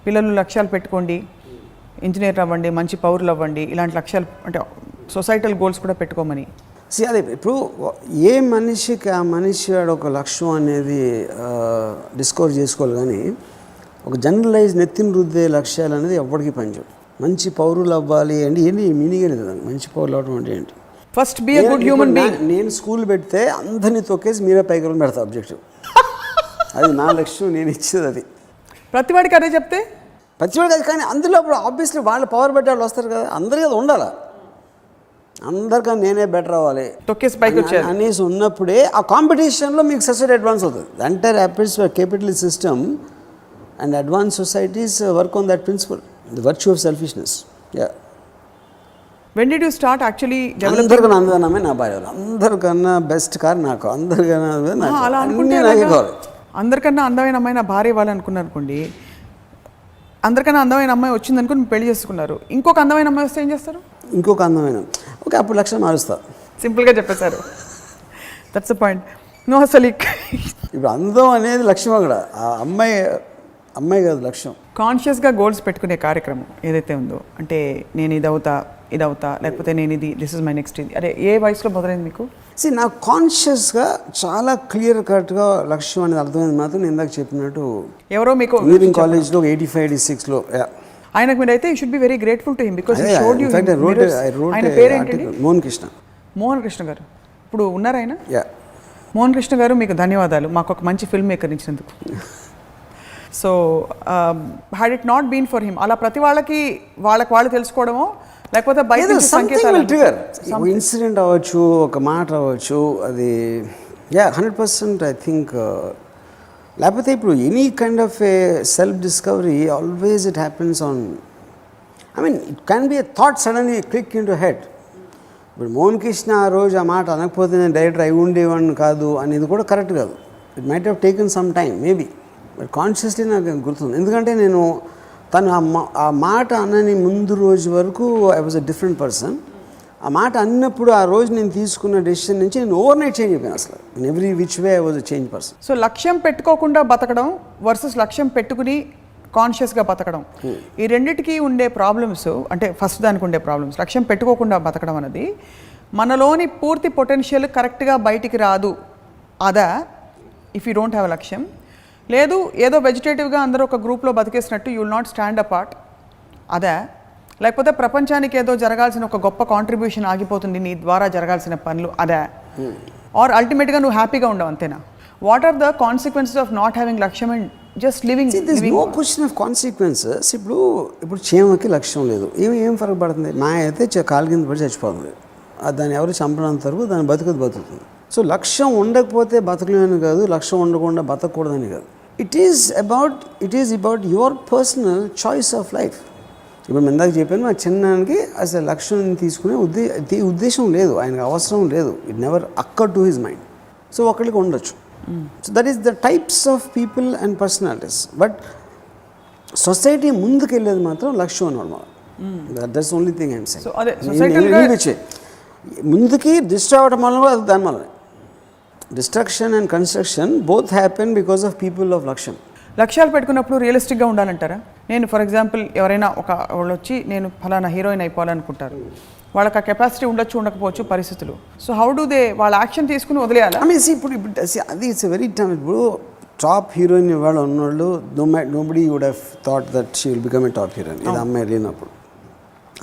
పిల్లలు లక్ష్యాలు పెట్టుకోండి, ఇంజనీర్ అవ్వండి, మంచి పౌరులు అవ్వండి, ఇలాంటి లక్ష్యాలు అంటే సొసైటల్ గోల్స్ కూడా పెట్టుకోమని. అదే ఇప్పుడు ఏ మనిషికి ఆ మనిషి ఒక లక్ష్యం అనేది డిస్కవర్ చేసుకోవాలి, కానీ ఒక జనరలైజ్ నెత్తిని రుద్దే లక్ష్యాలు అనేది ఎప్పటికీ పనిచేయదు. మంచి పౌరులు అవ్వాలి అంటే ఏంటి మీనింగ్ అనేది, మంచి పౌరులు అవ్వడం అంటే ఏంటి? First be a good human being. నేను స్కూల్ పెడితే అందరినీ తొక్కేసి మీరే పైకి పెడతా ఆబ్జెక్టివ్, అది నా లక్ష్యం, నేను ఇచ్చేది అది. ప్రతివాడికి అదే చెప్తే ప్రతివాడికి అది, కానీ అందులో అప్పుడు ఆబ్వియస్లీ వాళ్ళు పవర్ పెట్టే వాళ్ళు వస్తారు కదా, అందరికీ అది ఉండాలి. అందరికన్నా నేనే బెటర్ అవ్వాలి తొక్కేసి పైకి వచ్చారు అనేసి ఉన్నప్పుడే ఆ కాంపిటీషన్లో మీకు సొసైటీ అడ్వాన్స్ అవుతుంది. Entire apple's capitalist system and advance societies work on that principle, the virtue of selfishness. When did you start actually అందరికన్నా అందమే నా భార్య, అందరికన్నా బెస్ట్ కార్ నాకు, అందరికన్నా అలా అనుకుంటే అందరికన్నా అందమైన అమ్మాయి నా భార్య ఇవ్వాలి అనుకున్నారు అనుకోండి, అందరికన్నా అందమైన అమ్మాయి వచ్చింది అనుకుని పెళ్లి చేసుకున్నారు, ఇంకొక అందమైన అమ్మాయి వస్తే ఏం చేస్తారు? ఇంకొక అందమైన ఓకే, అప్పుడు లక్ష్యం మారుస్తా. సింపుల్గా చెప్పేశారు, దట్స్ ద పాయింట్. నో అసలు ఇప్పుడు అందం అనేది లక్ష్యం, అక్కడ ఆ అమ్మాయి కాదు లక్ష్యం. కాన్షియస్గా గోల్స్ పెట్టుకునే కార్యక్రమం ఏదైతే ఉందో, అంటే నేను ఇది అవుతా లేకపోతే నేను దిస్ ఇస్ మై నెక్స్ట్, ఇది అదే ఏ వయసులో మొదలైంది మీకు? నాకు కాన్షియస్గా చాలా క్లియర్ కట్గా లక్ష్యం అనేది అర్థమైంది మాత్రం నేను ఇందాక చెప్పినట్టు ఎవరో మీకు ఇంజనీరింగ్ కాలేజ్లో 85-86లో. ఆయనకు మీరైతే you should be very grateful to him because he showed you. ఆయన పేరేంటి? మోహన్ కృష్ణ గారు. ఇప్పుడు ఉన్నారా ఆయన? మోహన్ కృష్ణ గారు, మీకు ధన్యవాదాలు మాకు ఒక మంచి ఫిల్మ్ మేకర్ ఇచ్చినందుకు. So had it not been for him, అలా ప్రతి వాళ్ళకి వాళ్ళు తెలుసుకోవడమో లేకపోతే బయట సంకేతాలు ఇన్సిడెంట్ అవ్వచ్చు, ఒక మాట అవ్వచ్చు, అది 100% ఐ థింక్. లేకపోతే ఇప్పుడు any kind of a self discovery always it happens on, I mean it can be a thought suddenly click in to head. ఇప్పుడు మోహన్ కృష్ణ ఆ రోజు ఆ మాట అనకపోతే నేను డైరెక్టర్ అయి ఉండేవాడిని కాదు అనేది కూడా కరెక్ట్ కాదు. It might have taken some time maybe, but consciously నాకు గుర్తుంది. ఎందుకంటే నేను తను ఆ మాట అనని ముందు రోజు వరకు I was a different person. ఆ మాట అన్నప్పుడు ఆ రోజు నేను తీసుకున్న డెసిషన్ నుంచి నేను ఓవర్ నైట్ చేంజ్ అయిపోయాను అసలు. In every which way I was a change person. So లక్ష్యం పెట్టుకోకుండా బతకడం వర్సెస్ లక్ష్యం పెట్టుకుని కాన్షియస్గా బతకడం, ఈ రెండిటికి ఉండే ప్రాబ్లమ్స్, అంటే ఫస్ట్ దానికి ఉండే ప్రాబ్లమ్స్, లక్ష్యం పెట్టుకోకుండా బతకడం అనేది మనలోని పూర్తి పొటెన్షియల్ కరెక్ట్గా బయటికి రాదు అదా if you don't have a లక్ష్యం, లేదు ఏదో వెజిటేటివ్గా అందరూ ఒక గ్రూప్లో బతికేసినట్టు you will not stand apart అదా, లేకపోతే ప్రపంచానికి ఏదో జరగాల్సిన ఒక గొప్ప కాంట్రిబ్యూషన్ ఆగిపోతుంది నీ ద్వారా జరగాల్సిన పనులు అదా, ఆర్ అల్టిమేట్గా నువ్వు హ్యాపీగా ఉండవు అంతేనా? What are the consequences of not having లక్ష్యం and just living? No question of consequences. ఇప్పుడు చీమకి లక్ష్యం లేదు, ఏం ఫరక పడుతుంది? మా అయితే కాలు కింద పడి చచ్చిపోతుంది, దాన్ని ఎవరు చంపనంత వరకు దాన్ని బతుకుతుంది. సో లక్ష్యం ఉండకపోతే బతకలేని కాదు, లక్ష్యం ఉండకుండా బతకూడదని కాదు. It is about your personal choice of life. ఇప్పుడు నేను ఇందాక చెప్పాను, మా చిన్నానికి అసలు లక్ష్యం తీసుకునే ఉద్దేశం లేదు, ఆయనకు అవసరం లేదు. It never అక్కర్ to his mind. So ఒకరికి ఉండొచ్చు. So that is the types of people and personalities. But society ముందుకు వెళ్ళేది మాత్రం లక్ష్యం అన్నమాట. That's only thing I'm saying. ముందుకి డిస్ట్రాయ్ అవ్వడం వల్ల దాని వల్ల destruction and construction both happen because of people of లక్ష్యం. లక్ష్యాలు పెట్టుకున్నప్పుడు రియలిస్టిక్గా ఉండాలంటారా? నేను ఫర్ ఎగ్జాంపుల్ ఎవరైనా వాళ్ళు వచ్చి నేను ఫలానా హీరోయిన్ అయిపోవాలనుకుంటారు, వాళ్ళకి ఆ కెపాసిటీ ఉండొచ్చు ఉండకపోవచ్చు పరిస్థితులు. సో హౌ డూ దే వాళ్ళ యాక్షన్ తీసుకుని వదిలేయాలి? ఇప్పుడు అది ఇట్స్ వెరీ టైమ్. ఇప్పుడు టాప్ హీరోయిన్ ఇవాళ ఉన్నోళ్ళు nobody would have thought that she will become a top heroine. ఇది అమ్మాయి లేనప్పుడు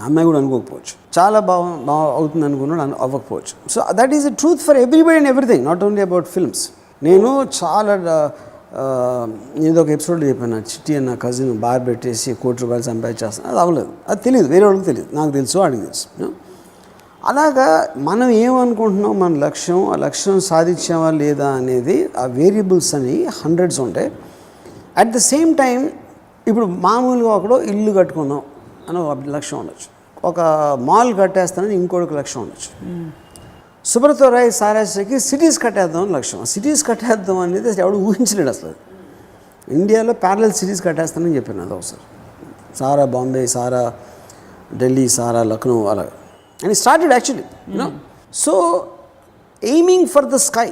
అమ్మాయి కూడా అనుకోకపోవచ్చు, చాలా బాగా అవుతుంది అనుకున్నాడు అవ్వకపోవచ్చు. So that is the truth for everybody and everything, not only about films. నేను చాలా ఏదో ఒక ఎపిసోడ్లో చెప్పాను, చిట్టి అన్న కజిన్ బార్ పెట్టేసి ₹1,00,00,000 సంపాదించేస్తాను. అది అవ్వలేదు, అది తెలియదు, వేరే వాళ్ళకి తెలియదు, నాకు తెలుసు, వాడికి తెలుసు. అలాగా మనం ఏమనుకుంటున్నాం, మన లక్ష్యం, ఆ లక్ష్యం సాధించామా లేదా అనేది ఆ వేరియబుల్స్ అని హండ్రెడ్స్ ఉంటాయి. అట్ ద సేమ్ టైం ఇప్పుడు మామూలుగా ఒకడు ఇల్లు కట్టుకున్నాం అని ఒక లక్ష్యం ఉండొచ్చు, ఒక మాల్ కట్టేస్తానని ఇంకొక లక్ష్యం ఉండొచ్చు. సుబ్రతో రాయ్ సారాశ్రకి సిటీస్ కట్టేద్దాం అని లక్ష్యం. సిటీస్ కట్టేద్దాం అనేది ఎవడు ఊహించలేడు అసలు. ఇండియాలో ప్యారలల్ సిటీస్ కట్టేస్తానని చెప్పాను అది ఒకసారి. సారా బాంబే, సారా ఢిల్లీ, సారా లక్నో, అలా. And started actually you know. So aiming for the sky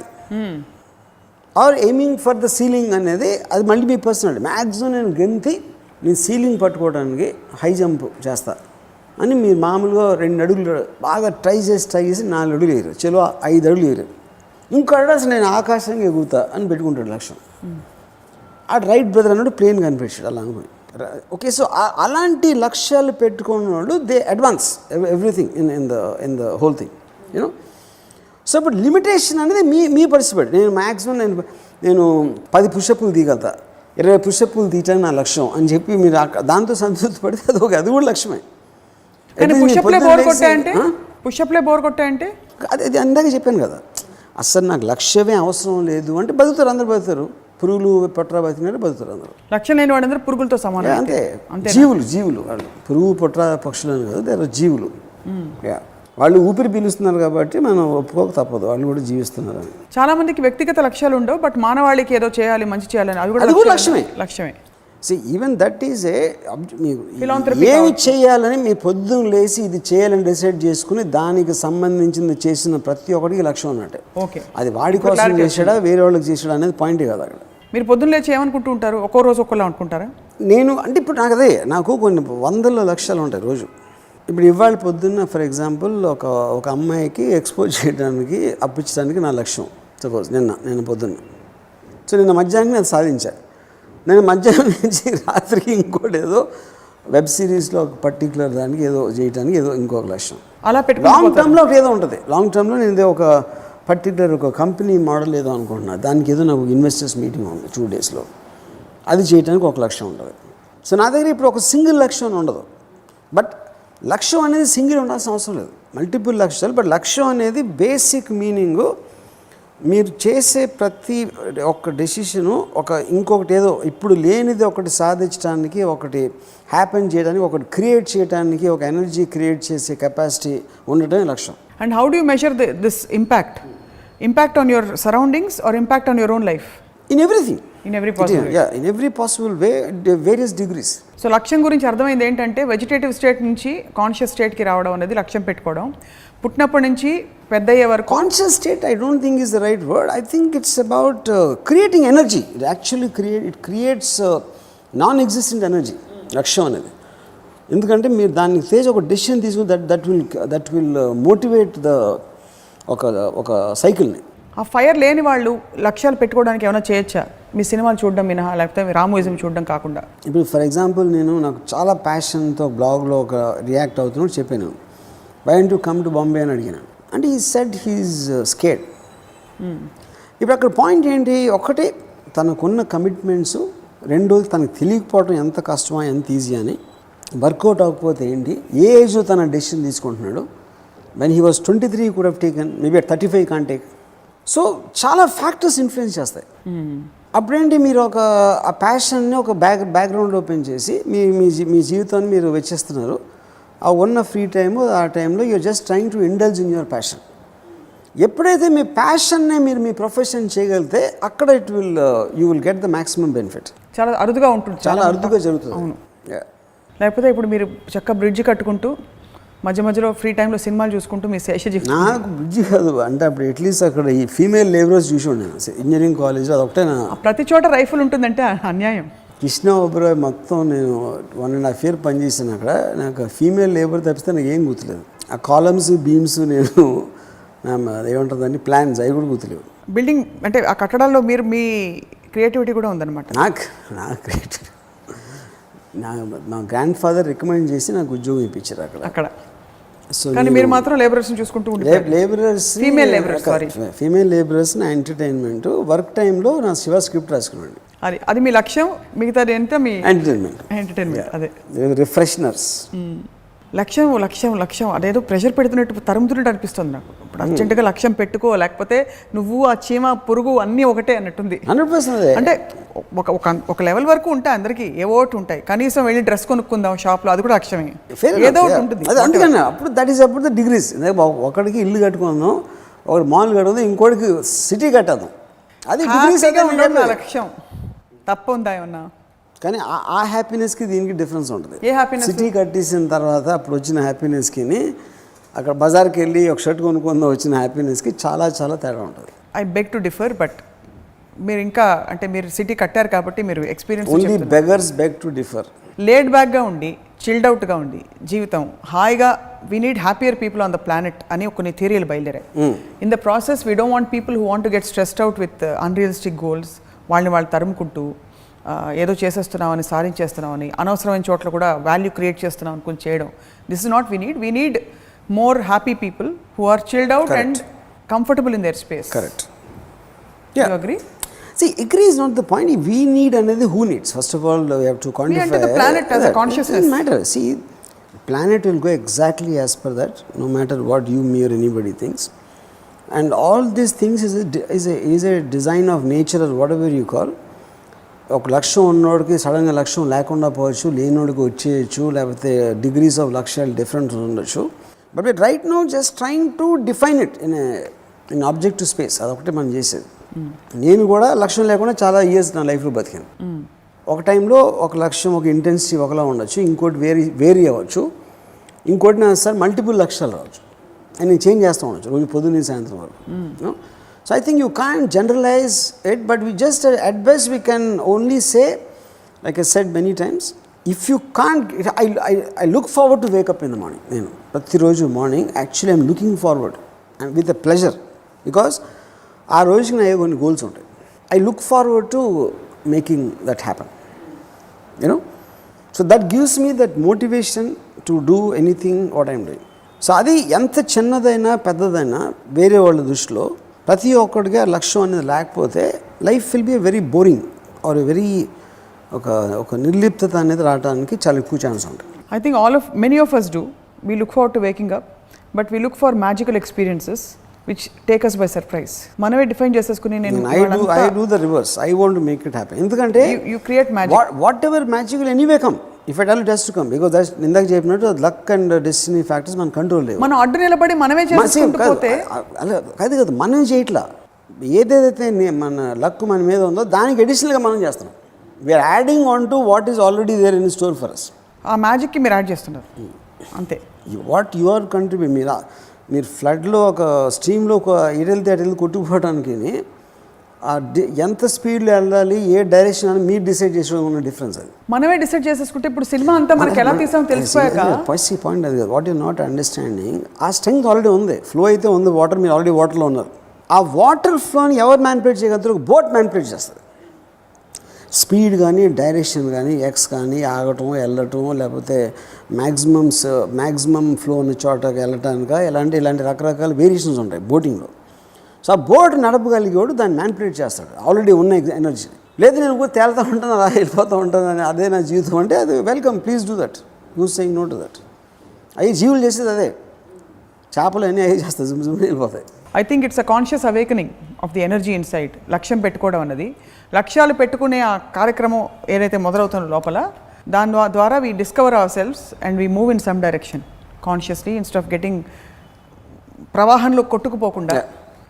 are aiming for the ceiling అనేది అది మళ్ళీ మీ పర్సనాలిటీ. మ్యాక్సిమం నేను సీలింగ్ పట్టుకోవడానికి హై జంప్ చేస్తా అని మీరు మామూలుగా 2 అడుగులు బాగా ట్రై చేసి 4 అడుగులు వేయరు, చలో 5 అడుగులు వేయరు, ఇంకో అసలు నేను ఆకాశంగా ఎగురుతా అని పెట్టుకుంటాడు లక్ష్యం. ఆ రైట్ బ్రదర్ అన్నాడు ప్లేన్ కనిపించాడు అలా అనుకుని. ఓకే, సో అలాంటి లక్ష్యాలు పెట్టుకున్న వాళ్ళు they advance everything in the whole thing you know. So ఇప్పుడు లిమిటేషన్ అనేది మీ పరిస్థితి. నేను మ్యాక్సిమం నేను 10 పుషప్లు తీయగలుగుతా, 20 పుషప్లు తీయటానికి నా లక్ష్యం అని చెప్పి మీరు దాంతో సంతృప్తి పడితే అది కూడా లక్ష్యమే. పుషప్లే బోర్ కొట్టాయంటే అది అందాక చెప్పాను కదా, అసలు నాకు లక్ష్యమే అవసరం లేదు అంటే బతుకుతారు, అందరూ బతుకుతారు. పురుగులు పొట్ర బతికినట్టు బతుకుతారు అందరూ. లక్ష్యం లేని వాడందరూ పురుగులతో సమానం. అంతే, జీవులు వాళ్ళు. పురుగు పొట్ర పక్షులు అని కాదు, దేర్ ఆర్ జీవులు. వాళ్ళు ఊపిరి పీలుస్తున్నారు కాబట్టి మనం ఒప్పుకోక తప్పదు, వాళ్ళు కూడా జీవిస్తున్నారు. చాలా మందికి వ్యక్తిగత లక్ష్యాలు ఉండవు, బట్ మానవాళికి ఏదో చేయాలి, మంచి చేయాలని అది కూడా లక్ష్యమే. See, even that is ఏమి చేయాలని మీ పొద్దున్న లేసి ఇది చేయాలని డిసైడ్ చేసుకుని దానికి సంబంధించింది చేసిన ప్రతి ఒక్కటికి లక్ష్యం అన్నట్టే. ఓకే, అది వాడి కోసం చేసాడా వేరే వాళ్ళకి చేసాడా అనేది పాయింటే కాదు అక్కడ. మీరు పొద్దున్న లేచి ఏమనుకుంటూ ఉంటారు? ఒక్కో రోజు ఒక్కలా అనుకుంటారా? నేను అంటే ఇప్పుడు నాకు కొన్ని 100 లక్ష్యాలు ఉంటాయి రోజు. ఇప్పుడు ఇవాళ పొద్దున్న ఫర్ ఎగ్జాంపుల్ ఒక అమ్మాయికి ఎక్స్పోజ్ చేయడానికి అప్పించడానికి నా లక్ష్యం. సపోజ్ నిన్న పొద్దున్న, సో నిన్న మధ్యాహ్నం అది సాధించా. నేను మధ్యాహ్నం నుంచి రాత్రికి ఇంకోటి ఏదో వెబ్ సిరీస్లో ఒక పర్టికులర్ దానికి ఏదో చేయడానికి ఏదో ఇంకొక లక్ష్యం. అలా లాంగ్ టర్మ్లో ఏదో ఉంటుంది. లాంగ్ టర్మ్లో నేను ఒక పర్టికులర్ ఒక కంపెనీ మోడల్ ఏదో అనుకుంటున్నాను, దానికి ఏదో నాకు ఇన్వెస్టర్స్ మీటింగ్ ఉంది 2 డేస్లో, అది చేయడానికి ఒక లక్ష్యం ఉంటుంది. సో నా దగ్గర ఇప్పుడు ఒక సింగిల్ లక్ష్యం ఉండదు. బట్ లక్ష్యం అనేది సింగిల్ ఉండాల్సిన అవసరం లేదు, మల్టిపుల్ లక్ష్యాలు. బట్ లక్ష్యం అనేది బేసిక్ మీనింగు మీరు చేసే ప్రతి ఒక్క డెసిషను ఇంకొకటి ఏదో ఇప్పుడు లేనిది ఒకటి సాధించడానికి, ఒకటి హ్యాపెన్ చేయడానికి, ఒకటి క్రియేట్ చేయడానికి, ఒక ఎనర్జీ క్రియేట్ చేసే కెపాసిటీ ఉండటమే లక్ష్యం. And how do you measure this impact on your surroundings or impact on your own life? In everything. In every possible Yeah, in every possible way, various degrees. So లక్ష్యం గురించి అర్థమైంది ఏంటంటే vegetative state నుంచి conscious స్టేట్కి రావడం అనేది లక్ష్యం పెట్టుకోవడం, పుట్టినప్పటి నుంచి పెద్ద అయ్యే వరకు. Conscious state, I don't think is the right word. I think it's about creating energy. It actually creates non-existent energy. లక్ష్యం అనేది ఎందుకంటే మీరు దాన్ని చేసి ఒక డెసిషన్ తీసుకుని దట్ విల్ మోటివేట్ ద ఒక సైకిల్ని. ఆ ఫైర్ లేని వాళ్ళు లక్ష్యాలు పెట్టుకోవడానికి ఏమైనా చేయొచ్చా? మీ సినిమాలు చూడడం మినహా, లేకపోతే మీ రామోయిజం చూడడం కాకుండా? ఇప్పుడు ఫర్ ఎగ్జాంపుల్ నేను నాకు చాలా ప్యాషన్తో బ్లాగ్లో ఒక రియాక్ట్ అవుతున్నట్టు చెప్పాను, why to come to Bombay అని అడిగినాను. అంటే ఈ సెడ్ హీఈస్ స్కేర్డ్. ఇప్పుడు అక్కడ పాయింట్ ఏంటి, ఒకటి తనకున్న కమిట్మెంట్స్, రెండోది తనకు తెలియకపోవడం ఎంత కష్టమా ఎంత ఈజీ అని, వర్కౌట్ అవ్వకపోతే ఏంటి, ఏ ఏజ్లో తన డెసిషన్ తీసుకుంటున్నాడు. When he was 23 could have taken, maybe at 35 can take. So చాలా ఫ్యాక్టర్స్ ఇన్ఫ్లుయెన్స్ చేస్తాయి. అప్పుడేంటి మీరు ఆ ప్యాషన్ని ఒక బ్యాక్గ్రౌండ్ ఓపెన్ చేసి మీ జీవితాన్ని మీరు వెచ్చిస్తున్నారు. ఆ ఉన్న ఫ్రీ టైము ఆ టైంలో you are just trying to indulge in your passion. ఎప్పుడైతే మీ ప్యాషన్నే మీరు మీ ప్రొఫెషన్ చేయగలిగితే అక్కడ you will get the maximum benefit. చాలా అరుదుగా ఉంటుంది, చాలా అరుదుగా జరుగుతుంది. అవును. లేకపోతే ఇప్పుడు మీరు చక్క బ్రిడ్జ్ కట్టుకుంటూ మధ్య మధ్యలో ఫ్రీ టైంలో సినిమాలు చూసుకుంటూ మీ శేషజీ. నాకు బ్రిడ్జి కాదు అంటే అప్పుడు అట్లీస్ట్ అక్కడ ఈ ఫీమేల్ లేబరర్స్ చూసి ఉన్నాను ఇంజనీరింగ్ కాలేజ్లో. అదొకటే ప్రతి చోట రైఫిల్ ఉంటుందంటే అన్యాయం. కృష్ణ ఓబరాయ్ మొత్తం నేను 1.5 years పనిచేసాను అక్కడ. నాకు ఫీమేల్ లేబర్ తప్పిస్తే నాకు ఏం గుర్తులేదు. ఆ కాలమ్స్ బీమ్స్ నేను ఏమంటుందని ప్లాన్స్ అవి కూడా గుర్తులేవు. బిల్డింగ్ అంటే ఆ కట్టడాల్లో మీరు మీ క్రియేటివిటీ కూడా ఉందన్నమాట. నాకు క్రియేటివిటీ మా గ్రాండ్ ఫాదర్ రికమెండ్ చేసి నాకు ఉద్యోగం ఇప్పించారు అక్కడ. సో కానీ మీరు మాత్రం లేబరర్స్ని చూసుకుంటూ ఫీమేల్ లేబరర్స్ని ఎంటర్టైన్మెంట్ వర్క్ టైంలో నా శివ స్క్రిప్ట్ రాసుకున్నాను. అది మీ లక్ష్యం, మిగతాది ఎంత మీ ఎంటర్టైన్మెంట్. అదే రిఫ్రెషనర్స్. లక్ష్యం అదేదో ప్రెషర్ పెడుతున్నట్టు తరుముతున్నట్టు అనిపిస్తుంది నాకు. ఇప్పుడు అర్జెంటుగా లక్ష్యం పెట్టుకో, లేకపోతే నువ్వు ఆ చీమ పురుగు అన్నీ ఒకటే అన్నట్టుంది. 100%. అంటే ఒక లెవెల్ వరకు ఉంటాయి, అందరికీ ఏవో ఒకటి ఉంటాయి. కనీసం వెళ్ళి డ్రెస్ కొనుక్కుందాం షాప్లో, అది కూడా లక్ష్యమే, ఏదో ఒకటి ఉంటుంది. అందుకని అప్పుడు ద డిగ్రీస్. ఒకడికి ఇల్లు కట్టుకుందాం, ఒకటి మాల్ కట్టుకుందాం, ఇంకోటికి సిటీ కట్టేద్దాం. అది లక్ష్యం. తప్ప ఉందా ఏమన్నా? కానీ ఆ హ్యాపీనెస్కి దీనికి డిఫరెన్స్ ఉంటుంది. ఏ హ్యాపీనెస్? సిటీ కట్టేసిన తర్వాత అప్పుడు వచ్చిన హ్యాపీనెస్కి అక్కడ బజార్కి వెళ్ళి ఒక షర్ట్ కొనుక్కుందా వచ్చిన హ్యాపీనెస్కి చాలా చాలా తేడా ఉంటుంది. I beg to differ, but మీరు ఇంకా అంటే మీరు సిటీ కట్టారు కాబట్టి మీరు experience. Only beggars beg to differ. Laid బ్యాక్గా ఉండి, చిల్డ్ అవుట్గా ఉండి జీవితం హాయిగా, we need happier people on the planet అని కొన్ని థియరీలు బయలుదేరాయి. In the process we don't want people who want to get stressed out with unrealistic goals. వాళ్ళు తరుముకుంటూ ఏదో చేసేస్తున్నామని, సాధించేస్తున్నామని, అనవసరమైన చోట్ల కూడా వాల్యూ క్రియేట్ చేస్తున్నాం అనుకుని చేయడం. This is not we need more happy people who are chilled out and comfortable in their space. Correct. You agree? See, agree is not the point. We need another who needs. First of all, we have to quantify. We enter the planet as a consciousness. It doesn't matter. See, planet will go exactly as per that, no matter what you, me or anybody thinks. And all these things is a design of nature or whatever you call. ఒక లక్ష్యం ఉన్నోడికి సడన్గా లక్ష్యం లేకుండా పోవచ్చు, లేనోడికి వచ్చేయచ్చు, లేకపోతే డిగ్రీస్ ఆఫ్ లక్ష్యాలు డిఫరెంట్ ఉండొచ్చు. But we right now just trying to define it in objective space. అదొకటి మనం చేసేది. నేను కూడా లక్ష్యం లేకుండా చాలా ఇయర్స్ నా లైఫ్లో బతికాను. ఒక టైంలో ఒక లక్ష్యం, ఒక ఇంటెన్సిటీ ఒకలా ఉండొచ్చు, ఇంకోటి వేరీ అవ్వచ్చు, ఇంకోటి నా సార్ మల్టిపుల్ లక్ష్యాలు రావచ్చు. అండ్ నేను చేంజ్ చేస్తూ ఉండొచ్చు రోజు పొద్దున్న సాయంత్రం వరకు. So I think you can't generalize it, but we just at best we can only say, like I said many times, if you can't, I look forward to wake up in the morning. You know, pratiroju morning actually I'm looking forward and with a pleasure, because aa rojuki na konni goals untayi. I look forward to making that happen. You know, so that gives me that motivation to do anything what I'm doing. So adi enta chinnadaina peddadaina vere vallu దృష్టిలో ప్రతి ఒక్కడికి ఆ లక్ష్యం అనేది లేకపోతే life will be very boring or very ఒక నిర్లిప్తత అనేది రావడానికి చాలా ఎక్కువ ఛాన్స్ ఉంటుంది. I think many of us do. We look forward to waking up, but we look for magical experiences which take us by surprise. మనమే define చేసేసుకుని I do the reverse. I want to make it happen. ఎందుకంటే you create magic. Whatever magic will anyway come. If I tell it has to come, because that's ఇందాక చెప్పినట్టు luck and destiny factors మన control లేవు. మనం అడ్డు నిలబడి మనమే చేసుకుంటూ పోతే అలా కాదు మనం చేయట్లా. ఏదైతే మన లక్ మన మీద ఉందో దానికి అడిషనల్గా మనం చేస్తున్నాం. We are adding on to what is already there in store for us. ఆ మ్యాజిక్కి మీరు యాడ్ చేస్తున్నారు అంతే. వాట్ యువర్ కంట్రిబ్యూట్ మీరు ఫ్లడ్లో ఒక స్ట్రీమ్లో ఒక అటు కొట్టుకుపోవడానికి ఎంత స్పీడ్లో వెళ్ళాలి, ఏ డైరెక్షన్ అని మీరు డిసైడ్ చేసుకోవడం ఉన్న డిఫరెన్స్ అది. మనమే డిసైడ్ చేసేసుకుంటే ఇప్పుడు సినిమా అంతా మనకి ఎలా తీసామో తెలిసిపోయాక ఫస్ట్ పాయింట్ అది కాదు. వాట్ యు నాట్ అండర్స్టాండింగ్, ఆ స్ట్రెంగ్త్ ఆల్రెడీ ఉంది, ఫ్లో అయితే ఉంది, వాటర్ మీరు ఆల్రెడీ వాటర్లో ఉన్నారు. ఆ వాటర్ ఫ్లోని ఎవరు మ్యానిపులేట్ చేయగలుగుతారు? బోట్ మ్యానిపులేట్ చేస్తారు. స్పీడ్ కానీ డైరెక్షన్ కానీ ఎక్స్ కానీ ఆగటం వెళ్ళటం లేకపోతే మ్యాక్సిమం ఫ్లో ఉన్న చోటకి వెళ్ళటానిక ఇలాంటి రకరకాల వేరియేషన్స్ ఉంటాయి బోటింగ్లో. సో ఆ బోట్ నడపగలిగేవాడు దాన్ని మ్యానిపులేట్ చేస్తాడు ఆల్రెడీ ఉన్న ఎనర్జీ. లేదు నేను కూడా తేలుతూ ఉంటాను అలా వెళ్ళిపోతూ ఉంటాను అదే నా జీవితం అంటే అది welcome, please do that, use saying no to that. అవి జీవులు చేసేది అదే, చేపలు అన్నీ అవి చేస్తాయి, వెళ్ళిపోతాయి. I think it's a conscious awakening of the energy inside. లక్ష్యం పెట్టుకోవడం అన్నది, లక్ష్యాలు పెట్టుకునే ఆ కార్యక్రమం ఏదైతే మొదలవుతుందో లోపల, దాని ద్వారా we discover ourselves and we move in some direction consciously instead of getting ప్రవాహంలో కొట్టుకుపోకుండా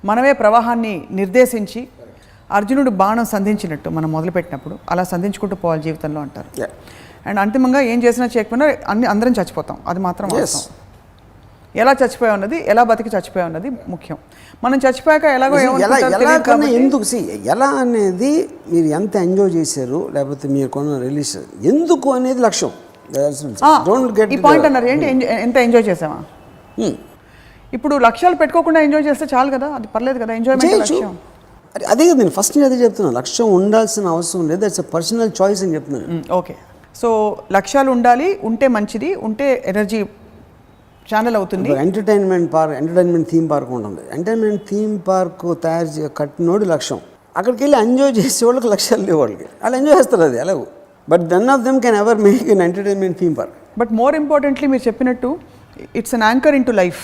మనమే ప్రవాహాన్ని నిర్దేశించి అర్జునుడు బాణం సంధించినట్టు మనం మొదలుపెట్టినప్పుడు అలా సంధించుకుంటూ పోవాలి జీవితంలో అంటారు. అండ్ అంతిమంగా ఏం చేసినా చేయకపోయినా అందరం చచ్చిపోతాం, అది మాత్రం వాస్తవం. ఎలా చచ్చిపోయా ఉన్నది, ఎలా బతికి చచ్చిపోయా ఉన్నది ముఖ్యం. మనం చచ్చిపోయాక ఎలాగో ఎందుకు ఎలా అనేది మీరు ఎంత ఎంజాయ్ చేశారు లేకపోతే మీరు కొన్న రిలీజ్ ఎందుకు అనేది లక్ష్యం. ఈ పాయింట్ అన్నారు ఏంటి, ఎంత ఎంజాయ్ చేసామా? ఇప్పుడు లక్ష్యాలు పెట్టుకోకుండా ఎంజాయ్ చేస్తే చాలు కదా, అది పర్లేదు కదా, ఎంజాయ్మెంట్ లక్ష్యం. అదే కదా నేను ఫస్ట్ అదే చెప్తున్నాను, లక్ష్యం ఉండాల్సిన అవసరం లేదు, దట్స్ ఎ పర్సనల్ చాయిస్ అని చెప్తున్నాను. ఓకే, సో లక్ష్యాలు ఉండాలి, ఉంటే మంచిది, ఉంటే ఎనర్జీ ఛానల్ అవుతుంది. ఎంటర్టైన్మెంట్ థీమ్ పార్క్ ఉంటుంది. ఎంటర్టైన్మెంట్ థీమ్ పార్క్ కట్టినోడు లక్ష్యం, అక్కడికి వెళ్ళి ఎంజాయ్ చేసే వాళ్ళకి లక్ష్యాలు లేవు, వాళ్ళకి వాళ్ళు ఎంజాయ్ చేస్తారు అది ఎలాగో. But none of them can ever make an entertainment theme park. But more importantly మీరు చెప్పినట్టు it's an anchor into life,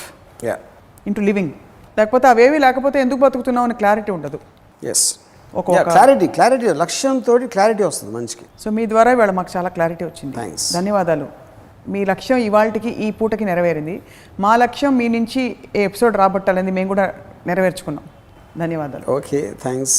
into living. లేకపోతే అవేవి లేకపోతే ఎందుకు బతుకుతున్నాం అని క్లారిటీ ఉండదు. క్లారిటీ లక్ష్యంతో క్లారిటీ వస్తుంది మనిషికి. సో మీ ద్వారా ఇవాళ మాకు చాలా క్లారిటీ వచ్చింది, ధన్యవాదాలు. మీ లక్ష్యం ఇవాళకి ఈ పూటకి నెరవేరింది. మా లక్ష్యం మీ నుంచి ఏ ఎపిసోడ్ రాబట్టాలని మేము కూడా నెరవేర్చుకున్నాం. ధన్యవాదాలు. Okay, thanks.